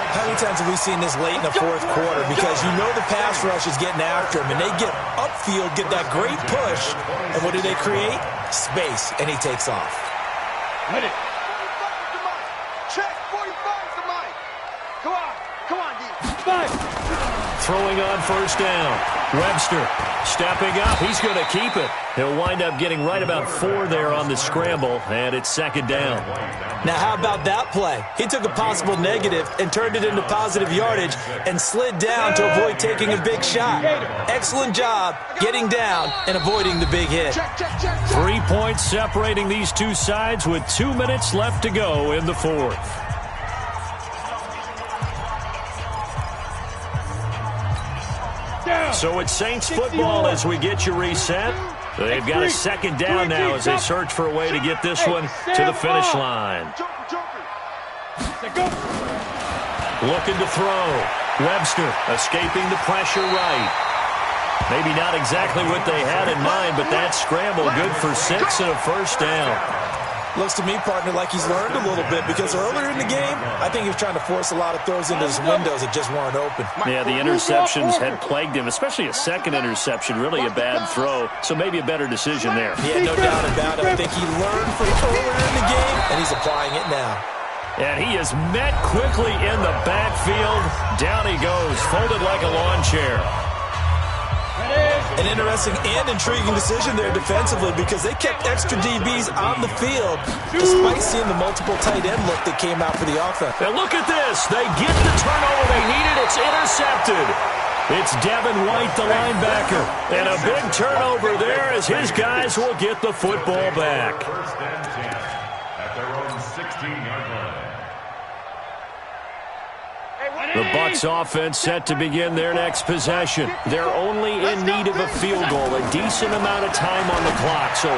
How many times have we seen this late in the fourth quarter? Because you know the pass rush is getting after him, and they get upfield, get that great push, and what do they create? Space, and he takes off. Hit it. Check 45 to Mike. Come on, D. Throwing on first down. Webster stepping up. He's going to keep it. He'll wind up getting right about 4 there on the scramble, and it's 2nd down. Now, how about that play? He took a possible negative and turned it into positive yardage and slid down to avoid taking a big shot. Excellent job getting down and avoiding the big hit. 3 points separating these two sides with 2 minutes left to go in the fourth. So it's Saints football as we get you reset. They've got a 2nd down now as they search for a way to get this one to the finish line. Looking to throw. Webster escaping the pressure right. Maybe not exactly what they had in mind, but that scramble good for 6 and a first down. Looks to me, partner, like he's learned a little bit because earlier in the game, I think he was trying to force a lot of throws into his windows that just weren't open. Yeah, the interceptions had plagued him, especially a second interception, really a bad throw. So maybe a better decision there. Yeah, no doubt about it. I think he learned from earlier in the game, and he's applying it now. And he is met quickly in the backfield. Down he goes, folded like a lawn chair. An interesting and intriguing decision there defensively because they kept extra DBs on the field despite seeing the multiple tight end look that came out for the offense. And look at this. They get the turnover they needed. It's intercepted. It's Devin White, the linebacker. And a big turnover there as his guys will get the football back. 1st and 10 at their own 16-yard line. The Bucs offense set to begin their next possession. They're only in need of a field goal, a decent amount of time on the clock. So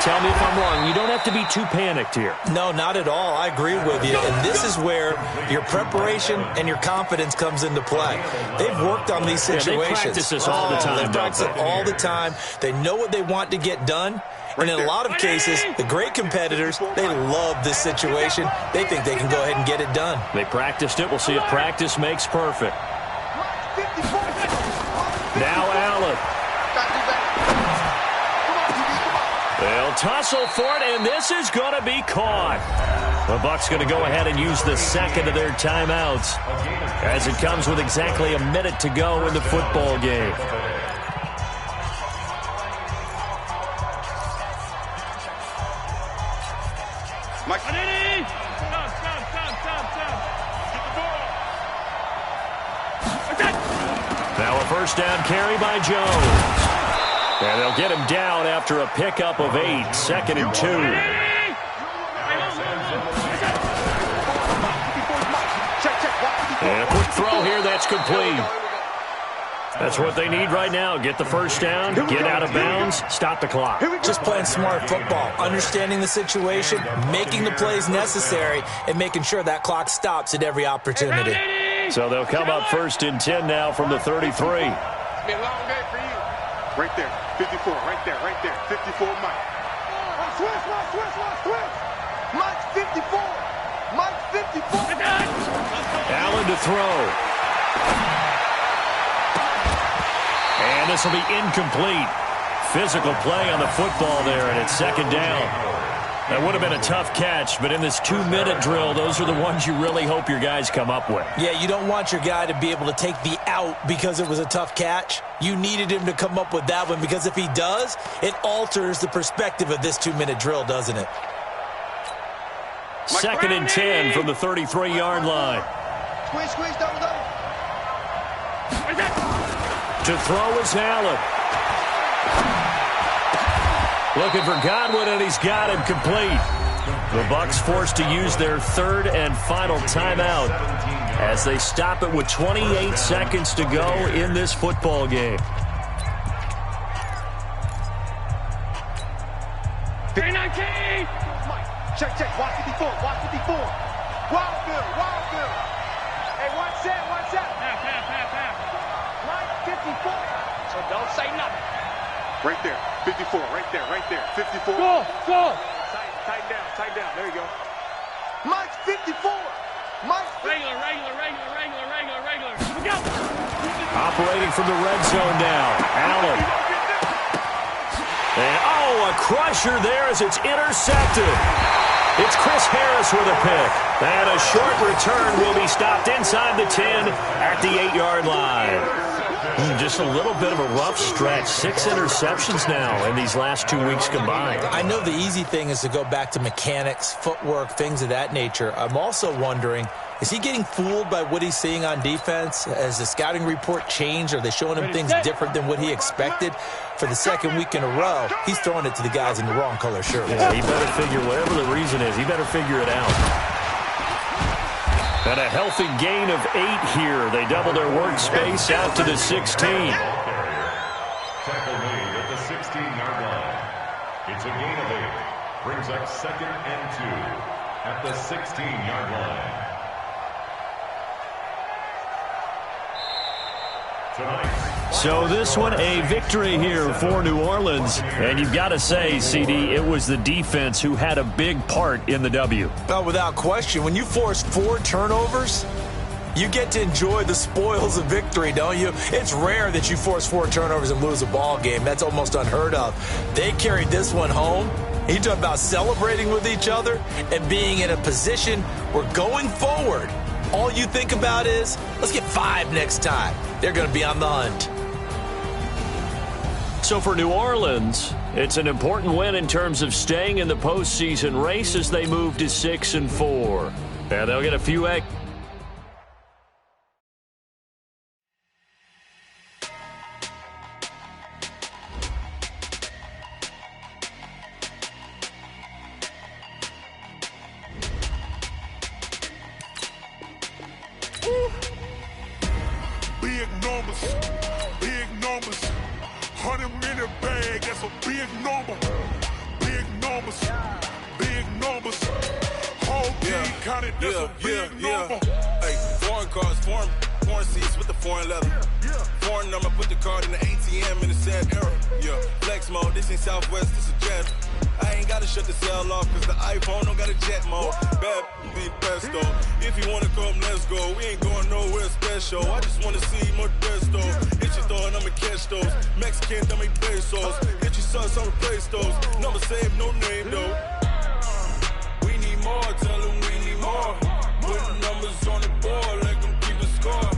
tell me if I'm wrong. You don't have to be too panicked here. No, not at all. I agree with you. And this is where your preparation and your confidence comes into play. They've worked on these situations. Yeah, they practice this all the time. They practice it all the time. They know what they want to get done. And in a lot of cases, the great competitors, they love this situation. They think they can go ahead and get it done. They practiced it. We'll see if practice makes perfect. Now Allen. They'll tussle for it, and this is going to be caught. The Bucs going to go ahead and use the second of their timeouts as it comes with exactly a minute to go in the football game. Now a first down carry by Jones. And they'll get him down after a pickup of 8, 2nd and 2. And a quick throw here, that's complete. That's what they need right now. Get the first down, get out of bounds, stop the clock. Just playing smart football, understanding the situation, making the plays necessary, and making sure that clock stops at every opportunity. So they'll come up 1st and 10 now from the 33. It's been a long day for you. Right there, 54, right there, 54, Mike. Switch. Mike's 54. Mike's 54. Allen to throw. And this will be incomplete. Physical play on the football there, and it's 2nd down. That would have been a tough catch, but in this 2-minute drill, those are the ones you really hope your guys come up with. Yeah, you don't want your guy to be able to take the out because it was a tough catch. You needed him to come up with that one, because if he does, it alters the perspective of this 2-minute drill, doesn't it? Second and 10 from the 33-yard line. Squeeze, double. To throw is Allen. Looking for Godwin, and he's got him complete. The Bucs forced to use their third and final timeout as they stop it with 28 seconds to go in this football game. Check. Watch 54. Wild good. Hey, watch that. Half. Line 54. So don't say nothing. Right there. 54. Right there. 54. Go. Tighten down. There you go. Mike's 54. Regular. Here we go. Operating from the red zone now. Allen. And, a crusher there as it's intercepted. It's Chris Harris with a pick. And a short return will be stopped inside the 10 at the 8-yard line. Just a little bit of a rough stretch. 6 interceptions now in these last 2 weeks combined. I know the easy thing is to go back to mechanics, footwork, things of that nature. I'm also wondering, is he getting fooled by what he's seeing on defense? Has the scouting report changed? Are they showing him things different than what he expected? For the second week in a row, he's throwing it to the guys in the wrong color shirt. Yeah, he better figure, whatever the reason is, he better figure it out. And a healthy gain of 8 here. They double their workspace out to the 16. Tackle made at the 16-yard line. It's a gain of 8. Brings up second and 2 at the 16-yard line. So this one, a victory here for New Orleans. And you've got to say, CD, it was the defense who had a big part in the W. Oh, without question. When you force 4 turnovers, you get to enjoy the spoils of victory, don't you? It's rare that you force 4 turnovers and lose a ball game. That's almost unheard of. They carried this one home. You talk about celebrating with each other and being in a position where going forward, all you think about is, let's get 5 next time. They're going to be on the hunt. So for New Orleans, it's an important win in terms of staying in the postseason race as they move to 6-4. And they'll get a few eggs. Big numbers. 100-minute bag, that's a big number. Big numbers. Whole team counted, that's a big number. Hey, foreign cars, foreign seats with the foreign leather. Foreign number, put the card in the ATM in the sad era. Yeah, flex mode, this ain't Southwest, this a jet. I ain't gotta shut the cell off, cause the iPhone don't got a jet mode. Bad be pesto. If you wanna come, let's go. We ain't going nowhere special. I just wanna see more Modesto. Hit your throw and I'ma catch those. Mexican, dummy pesos. Hit your sons, I'ma replace those. Number saved, no name though. We need more, tell them we need more. Put the numbers on the board, let them keep a score.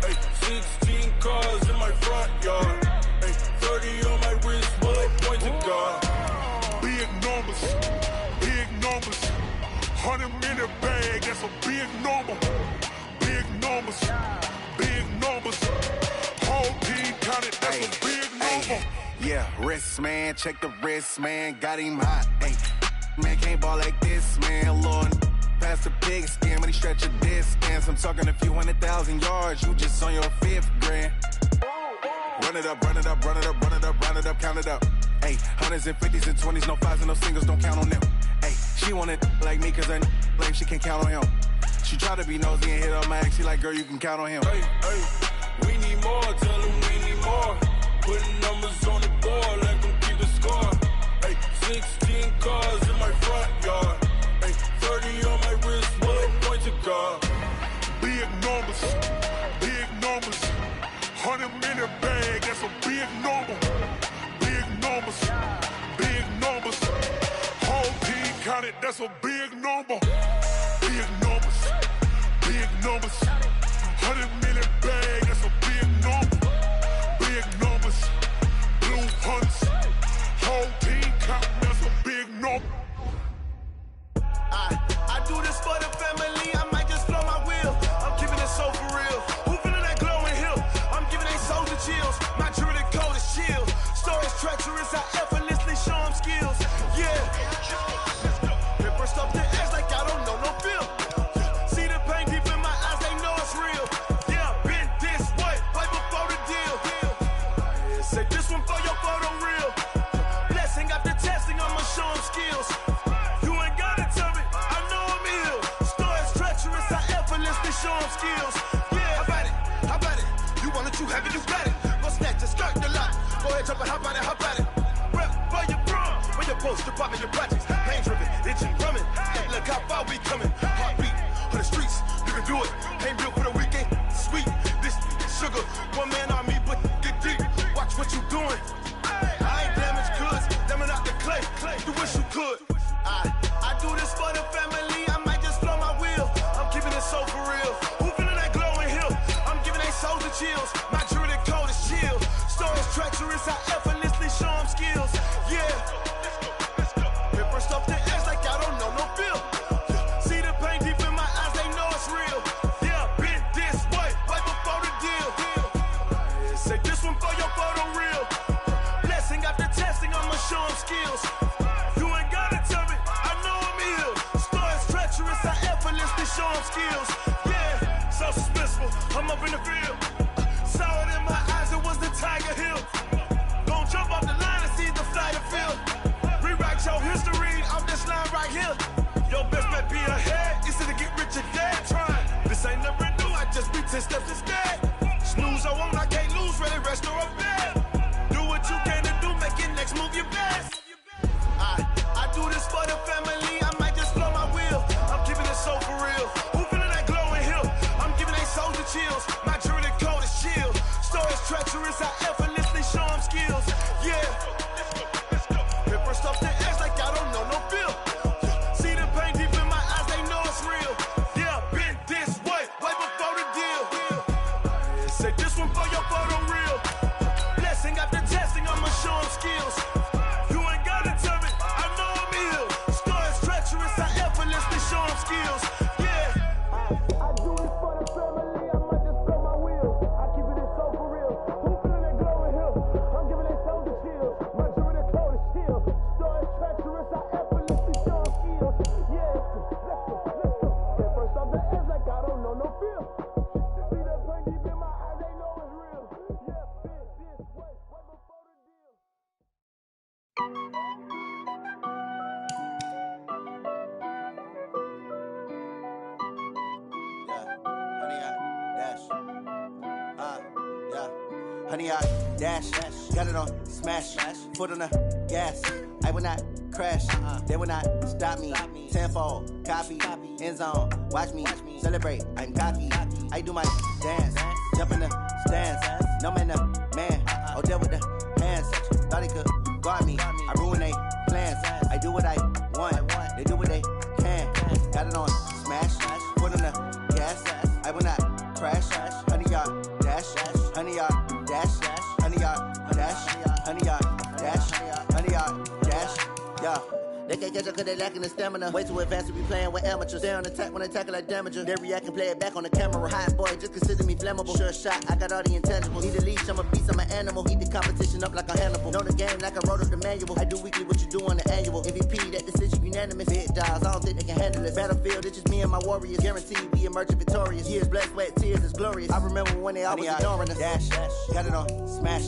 Hey, 16 cars in my front yard. Hey, 30 on my wrist, bullet point to God. Big numbers. 100-minute bag, that's a big number. Big numbers. Whole team counted, that's a big number. Yeah, wrist man, check the wrist man, got him hot. Ay, man can't ball like this, man. Lord, past the pig skin when he stretch a distance. I'm talking a few 100,000 yards, you just on your 5th grand. Run it up, count it up. Ay, 100s and 50s and 20s, no 5s and no singles, don't count on them. Ay, she want it like me cause her lame, she can't count on him. She try to be nosy and hit up my ex, she like, girl, you can count on him. Hey, we need more, tell them we need more. Putting numbers on the board, let them keep the score. Hey, 16 cars in my front yard. Hey, 30 on my wrist, bullet point to God. Big numbers. 100-minute bag, that's a big number. Big numbers. Whole team counted. bag, that's a big number. Big numbers, big numbers. 100 million bag, that's a big number. Big numbers, blue hunts. Whole team count, that's a big number. I do this for the family, I might just blow my wheel. I'm keeping it so for real. Who feeling that glowing hill? I'm giving they soldier chills. My jewelry code is chill. Stories treacherous, I effortlessly show them skills. Yeah. Paper stuff the edge like I don't know no feel. See the pain deep in my eyes, they know it's real. Yeah, been this way, right before the deal. Say this one for your photo real. Blessing after testing, I'ma show them skills. You ain't gotta tell me, I know I'm ill. Stories treacherous, I effortlessly show them skills. Yeah, how about it? You want it, you have it, you got it. Go snatch it, skirt the lot. Go ahead, jump it, how about it? Rep for your prom, when you're supposed to pop in your projects. Pain driven, itching, drumming. Look how far we coming. Heartbeat on the streets, you can do it. Ain't built for the weekend. Sweet, this sugar, one man army, but get deep. Watch what you doing. I ain't damaged goods, damn it out the clay. You wish you could. I do this for the family, I might just blow my wheel. I'm keeping it so for real. Who feeling that glowing hill? I'm giving they soldier chills. My jewelry code is chill. Stories treacherous, I effortlessly show them skills. Yeah. Paper stuff the edge like I don't know no feel. See the pain deep in my eyes, they know it's real. Yeah, been this way, right before the deal. Say this one for your photo real. Blessing after testing, I'ma show them skills. You ain't gotta tell me, I know I'm ill. Stories treacherous, I effortlessly show them skills. Yeah, so suspenseful, I'm up in the field. Saw it in my eyes, it was the Tiger Hill. Gon' jump off the line and see the flyer field. Rewrite your history off this line right here. Your best bet be ahead, easy to get rich or dead trying. This ain't never new, I just be 10 steps instead. Snooze I won't, I can't lose, ready, rest or a bed. Do what you can to do, make your next move your best. I do this for the family, I might just blow my wheel. I'm keeping it so for real. Who feeling that glowing hill? I'm giving they soldier chills. My jewelry code is chill. Stories treacherous, I effortlessly show them skills. Yeah. Paper stuff the edge like I don't know no feel. See the pain deep in my eyes, they know it's real. Yeah, been this way, right before the deal. Say this one for your photo real. Blessing after testing, I'ma show them skills. You ain't gotta tell me, I know I'm ill. Stories treacherous, I effortlessly show them skills. Yeah. I do this for the family, I might just blow my wheel. I keep it so for real. Who feeling that glowing hill? I'm giving they soldier chills. My jewelry code is chill. Stories treacherous, I effortlessly show them skills. Yeah. Let's go. Get first off the edge like I don't know no feel. See that pain deep in my eyes, they know it's real. Yeah, been this way, right before the deal. Honey, I dash, got it on smash, foot on the gas. I will not crash, they will not stop me. Tenfold, copy, end zone, watch me celebrate. I'm cocky, I do my dance, jump in the stands. No man, the man, oh, deal with the hands. Thought he could guard me, I ruin they plans. I do what I want, they do what they can. Got it on smash, foot on the gas. I will not crash, honey, y'all dash, honey, y'all dash, honey, y'all dash, honey, y'all dash, honey, y'all dash, yeah. They can't catch up cause they lacking the stamina. Way too advanced to be playing with amateurs. Stay on attack when they tackle like damager. They react and play it back on the camera. Hot boy, just consider me flammable. Sure shot, I got all the intangibles. Need a leash, I'm a beast, I'm an animal. Heat the competition up like a Hannibal. Know the game like I wrote up the manual. I do weekly what you do on the annual. MVP, that decision unanimous. Big dials, I don't think they can handle it. Battlefield, it's just me and my warriors. Guaranteed we emerge victorious. Years, blood, sweat, tears, it's glorious. I remember when they always ignoring us. Dash, got it on smash,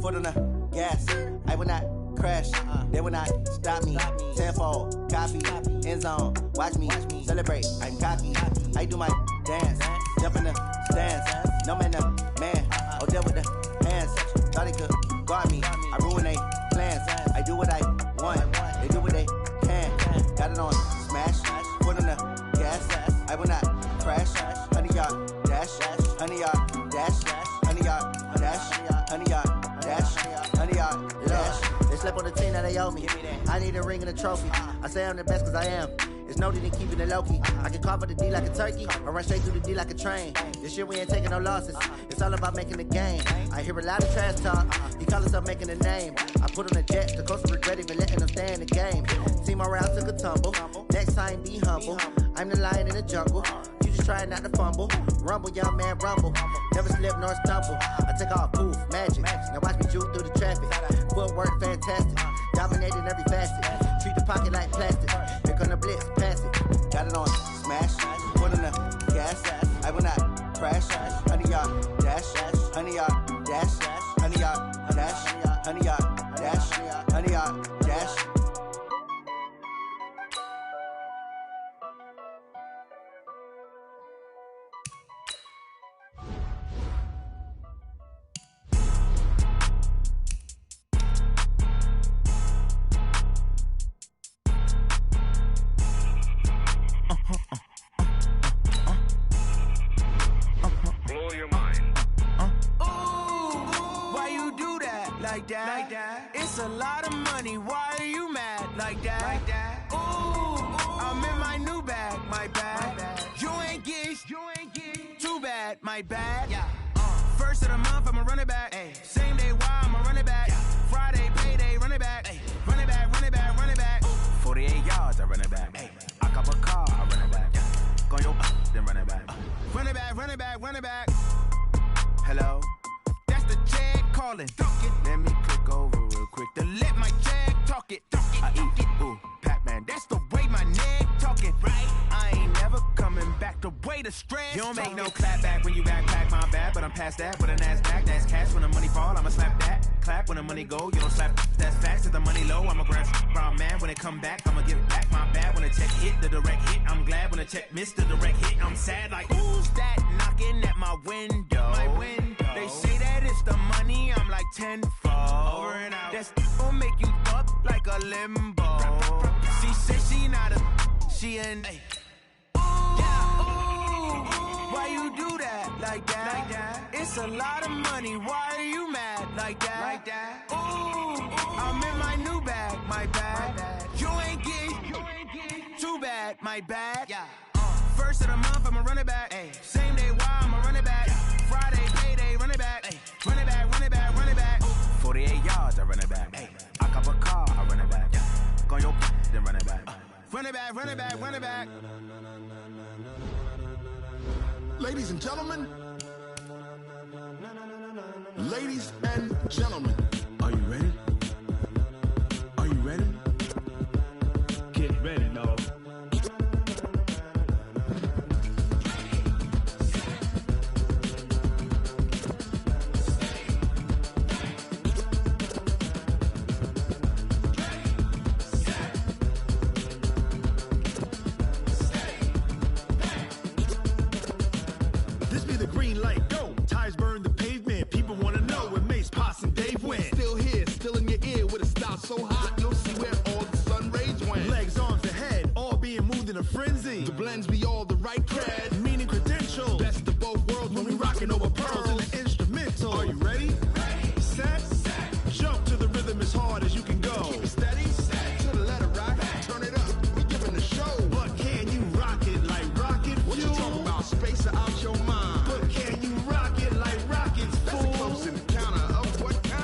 foot on the gas. I will not crash, they will not stop me. Tenfold, copy, end zone, watch me celebrate. I'm cocky, I do my dance, jump in the stands. No man, the man, oh, deal with the hands. Thought he could guard me, I ruin they plans. I do what I want, they do what they can. Got it on smash, foot on the gas. I will not crash, honey, y'all dash, honey, y'all dash, honey, y'all dash, honey, y'all dash, honey, y'all dash. They slept on the team, now they owe me. I need a ring and a trophy. I say I'm the best cause I am. It's no need in keeping it low-key. I can carve up the D like a turkey, or run straight through the D like a train. This year we ain't taking no losses. It's all about making the game. I hear a lot of trash talk. He call himself making a name. I put on a jet, the coast regret even letting them stay in the game. Team around took a tumble. Next time be humble. I'm the lion in the jungle. You just trying not to fumble. Rumble, young man, rumble. Never slip nor stumble. I take off, poof, magic. Now watch me juke through the traffic. Footwork fantastic. Dominating every facet. Treat the pocket like plastic. Pick on the blitz, pass it. Got it on smash. Put in the gas. I will not crash. Honey yard dash. Honey yard dash. Honey yard dash. Honey yard dash. Honey yard dash. Like that. It's a lot of money. Why are you mad like that? Ooh, I'm in my new bag. My bad. You ain't get too bad. My bad. Yeah. First of the month, I'ma run it back. Ay. Same day, why I'ma run it back. Yeah. Friday, payday, run it back. Ay. Run it back, run it back, run it back. 48 yards, I run it back. Ay. I cop a car, I run it back. Yeah. Go yo, then run it back. Run it back, run it back, run it back. Hello? That's the check calling. Let me click over real quick to let my check talk it. I eat it. Ooh, Pac-Man, that's the way my neck talking. Right? I ain't never coming back the way the stress. You don't make no clap back when you backpack, my bad. But I'm past that with an ass back. That's cash when the money fall. I'ma slap that. Clap when the money go. You don't slap. That's fast. If the money low, I'ma grab brown man. When it come back, I'ma give it back. My bad when the check hit the direct hit. I'm glad when the check missed the direct hit. I'm sad like who's that knocking at my window? My window. They say that it's the money. I'm like tenfold. Over and out. That's gon' make you up like a limbo. She said she not a. She an. Ay. Why you do that like that? It's a lot of money. Why are you mad like that? Ooh, I'm in my new bag. My bad. You ain't get too bad. My bad. Yeah. First of the month, I'ma run it back. Ay. Same day, why I'ma run it back. Friday, payday, run it back. Ay. Run it back, run it back, run it back. 48 yards, I run it back. Ay. I cop a car, I run it back. Go yo, then run it back. Run it back, run it back, run it back. Ladies and gentlemen, ladies and gentlemen, are you ready? Are you ready? Get ready, no. So hot, you'll see where all the sun rays went. Legs, arms, ahead, all being moved in a frenzy. The blends be all the right cred, meaning credentials. Best of both worlds when we rockin' over pearls in the instrumental. Are you ready? Set, jump to the rhythm as hard as you can go. Keep it steady, to the letter rock, turn it up, we giving the show. But can you rock it like rocket fuel? What you talking about, space out your mind? But can you rock it like rockets, fool? That's a close encounter of what kind?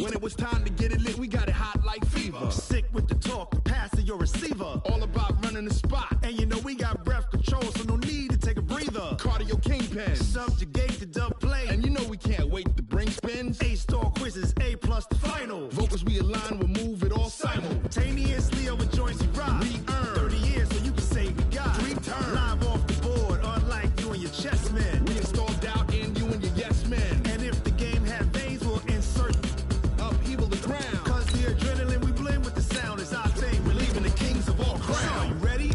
When it was time to get it lit, we got it hot like fever. Sick with the talk, pass to your receiver. All about running the spot. And you know we got breath control, so no need to take a breather. Cardio kingpin. Subjugate the dub play. And you know we can't wait to bring spins. A-star quizzes, A+ the final. Vocals we align, we'll move it all simultaneously over joints we rock. We earn 30 years so you can say we got 3 turns. Live off the board, unlike you and your chess men. We install doubt in you and your yes men. And if the game had veins, we'll insert upheaval the ground. Cause the adrenaline we blend with the sound is our thing. We're leaving the kings of all crowns. So, are you ready?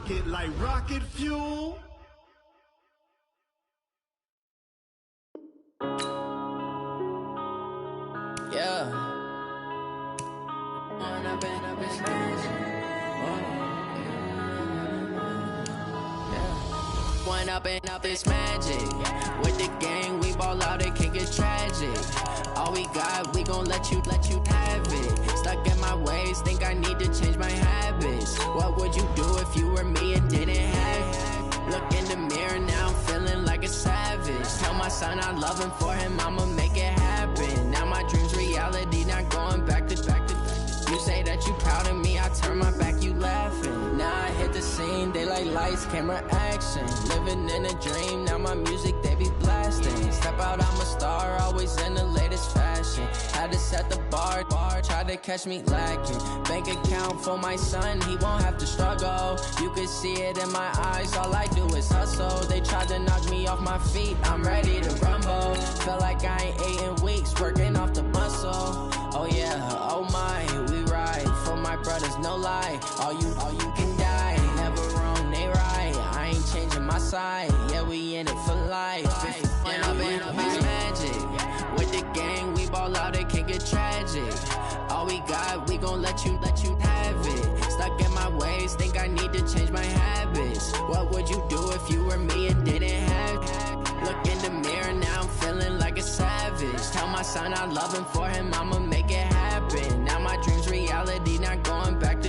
rocket like rocket fuel. Yeah. One up and up is magic. With the gang, we ball out, it can get tragic. All we got, we gon' let you have it. Stuck in my ways, think I need to change my habits. What would you do if you were me and didn't have it? Look in the mirror, now I'm feeling like a savage. Tell my son I love him, for him I'ma make it happen. Now my dream's reality, not going back to. You say that you proud of me, I turn my back, you laughing. Now I hit the scene, they like lights, camera, action. Living in a dream, now my music, they be blasting. Step out, I'm a star, always in the latest fashion. Had to set the bar, try to catch me lacking. Bank account for my son, he won't have to struggle. You can see it in my eyes, all I do is hustle. They tried to knock me off my feet, I'm ready to rumble. Felt like I ain't ate in weeks, working off the muscle. Oh yeah, oh my, we ride for my brothers, no lie. All you can die, never wrong, they right. I ain't changing my side, yeah, we in it for life. When up and up is magic. With the gang, we ball out, it can get tragic. All we got, we gon' let you have it. Stuck in my ways, think I need to change my habits. What would you do if you were me and didn't have it? Look in the mirror, now I'm feeling like a savage. Tell my son I love him, for him I'ma make it happen. Now my dream's reality, not going back to.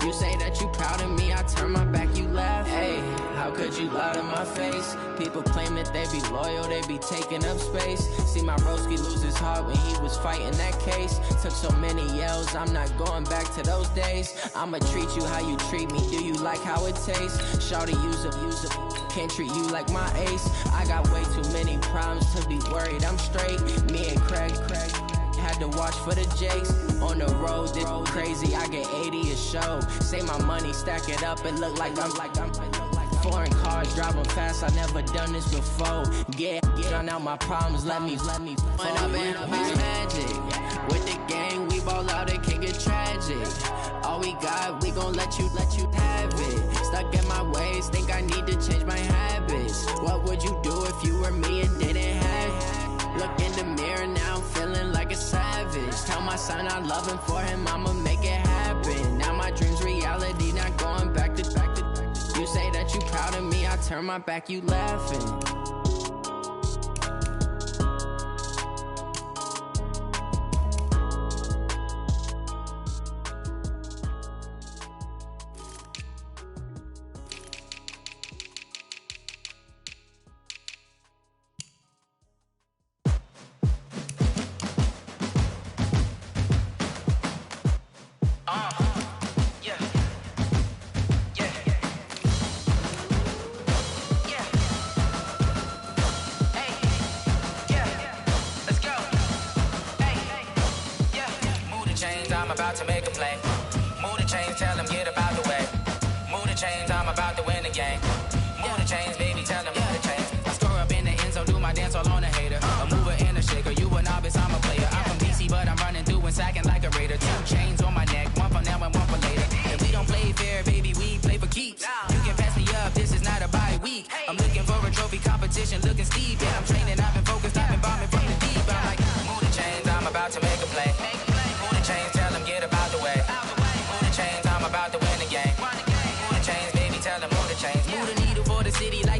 You say that you proud of me, I turn my back, you laugh. Hey, how could you lie to my face? People claim that they be loyal, they be taking up space. See my broski lose his heart when he was fighting that case. Took so many yells, I'm not going back to those days. I'ma treat you how you treat me, do you like how it tastes? Shawty, use a, can't treat you like my ace. I got way too many problems to be worried, I'm straight. Me and Craig had to watch for the Jakes. On the road, this crazy, I get 80 a show. Say my money, stack it up, it look like I'm foreign cars, driving fast, I never done this before. Drown out my problems, let me When up and up is magic. With the gang, we ball out, it can get tragic. All we got, we gon' let you have it. Stuck in my ways, think I need to change my habits. What would you do if you were me and didn't have it? Look in the mirror, now I'm feeling like a savage. Tell my son I love him, for him I'ma make it happen. Now my dream's reality, not going back to. You say that you proud of me, I turn my back, you laughing.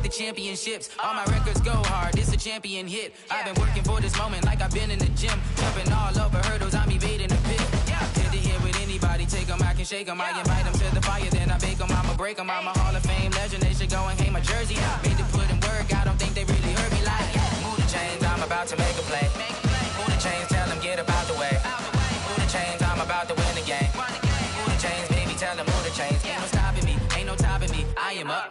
Championships, all my records go hard, this a champion hit. I've been working for this moment like I've been in the gym. Jumping all over hurdles, I'm evading the pit. Good to hear with anybody, take them, I can shake them. I invite them to the fire, then I bake them, I'ma break them. I'm a Hall of Fame legend, they should go and hang my jersey. Made to put in work, I don't think they really heard me like. Move the chains, I'm about to make a play. Move the chains, tell them get about the way. Move the chains, I'm about to win the game. Move the chains, baby, tell them move the chains. Ain't no stopping me, ain't no topping me, I am up.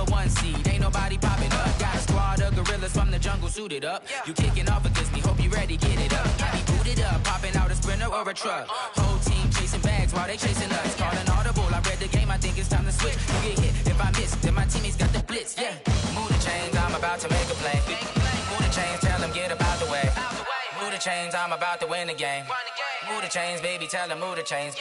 #1 seed, ain't nobody popping up. Got a squad of gorillas from the jungle suited up. You kicking off against me, hope you ready, get it up. I be booted up, popping out a Sprinter or a truck. Whole team chasing bags while they chasing us. Call an audible, I read the game, I think it's time to switch. You get hit, if I miss, then my teammates got the blitz, yeah. Move the chains, I'm about to make a play. Move the chains, tell them get about the way. Move the chains, I'm about to win the game. Move the chains, baby, tell them move the chains.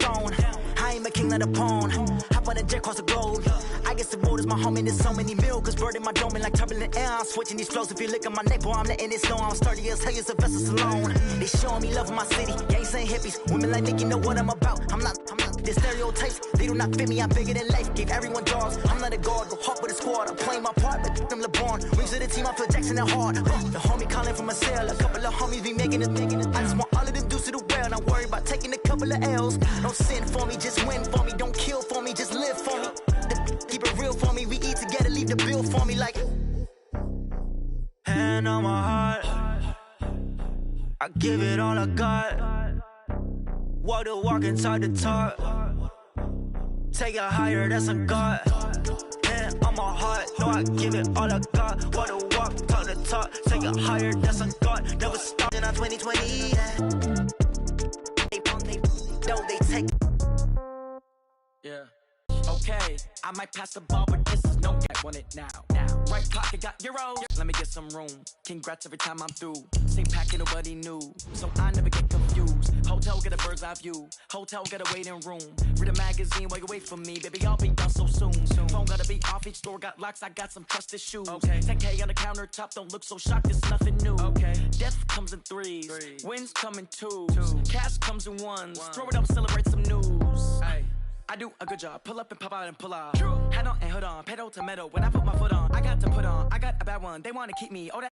throne. I ain't a king like a pawn. Hop on a jet across the globe. I guess the world is my home and there's so many miracles burning my dome like turbulent air. I'm switching these flows. If you look at my neck, boy, I'm letting it slow. I'm sturdy as hell, it's a vessel alone. They showing me love in my city. Gangsta and hippies. Women like Nicki know what I'm about. I'm not the stereotypes. They do not fit me. I'm bigger than life. Gave everyone dogs. I'm not a guard. Go hard with a squad. I'm playing my part, but them LeBron. Rings to the team. I feel Jackson and hard. The homie calling from a cell. A couple of homies be making it. I just want all of them dudes to the well. Not worry about taking a couple of L's. Don't sin for me, just win for me. Don't kill for me, just live for me. Keep it real for me. We eat together, leave the bill for me like. Hand on my heart, I give it all I got. Walk the walk and talk the talk. Take it higher, that's a God. Hand on my heart, no, I give it all I got. Walk the walk, talk the talk. Take it higher, that's a God. Never stop in our 2020. They take. Yeah. Okay, I might pass the ball, but this is no I want it now. Right pocket got euros. Let me get some room. Congrats every time I'm through. Same packet, nobody knew, so I never get confused. Hotel get a bird's eye view. Hotel get a waiting room. Read a magazine while you wait for me, baby. I'll be done so soon. Phone gotta be off. Each store got locks. I got some trusted shoes. Okay. 10K on the countertop. Don't look so shocked. It's nothing new. Okay. Death comes in threes. Wins come in twos. Cash comes in ones. Throw it up, celebrate some news. Hey. I do a good job. Pull up and pop out and pull out. Head on and hood on. Pedal to metal. When I put my foot on, I got to put on. I got a bad one. They want to keep me. Oh, that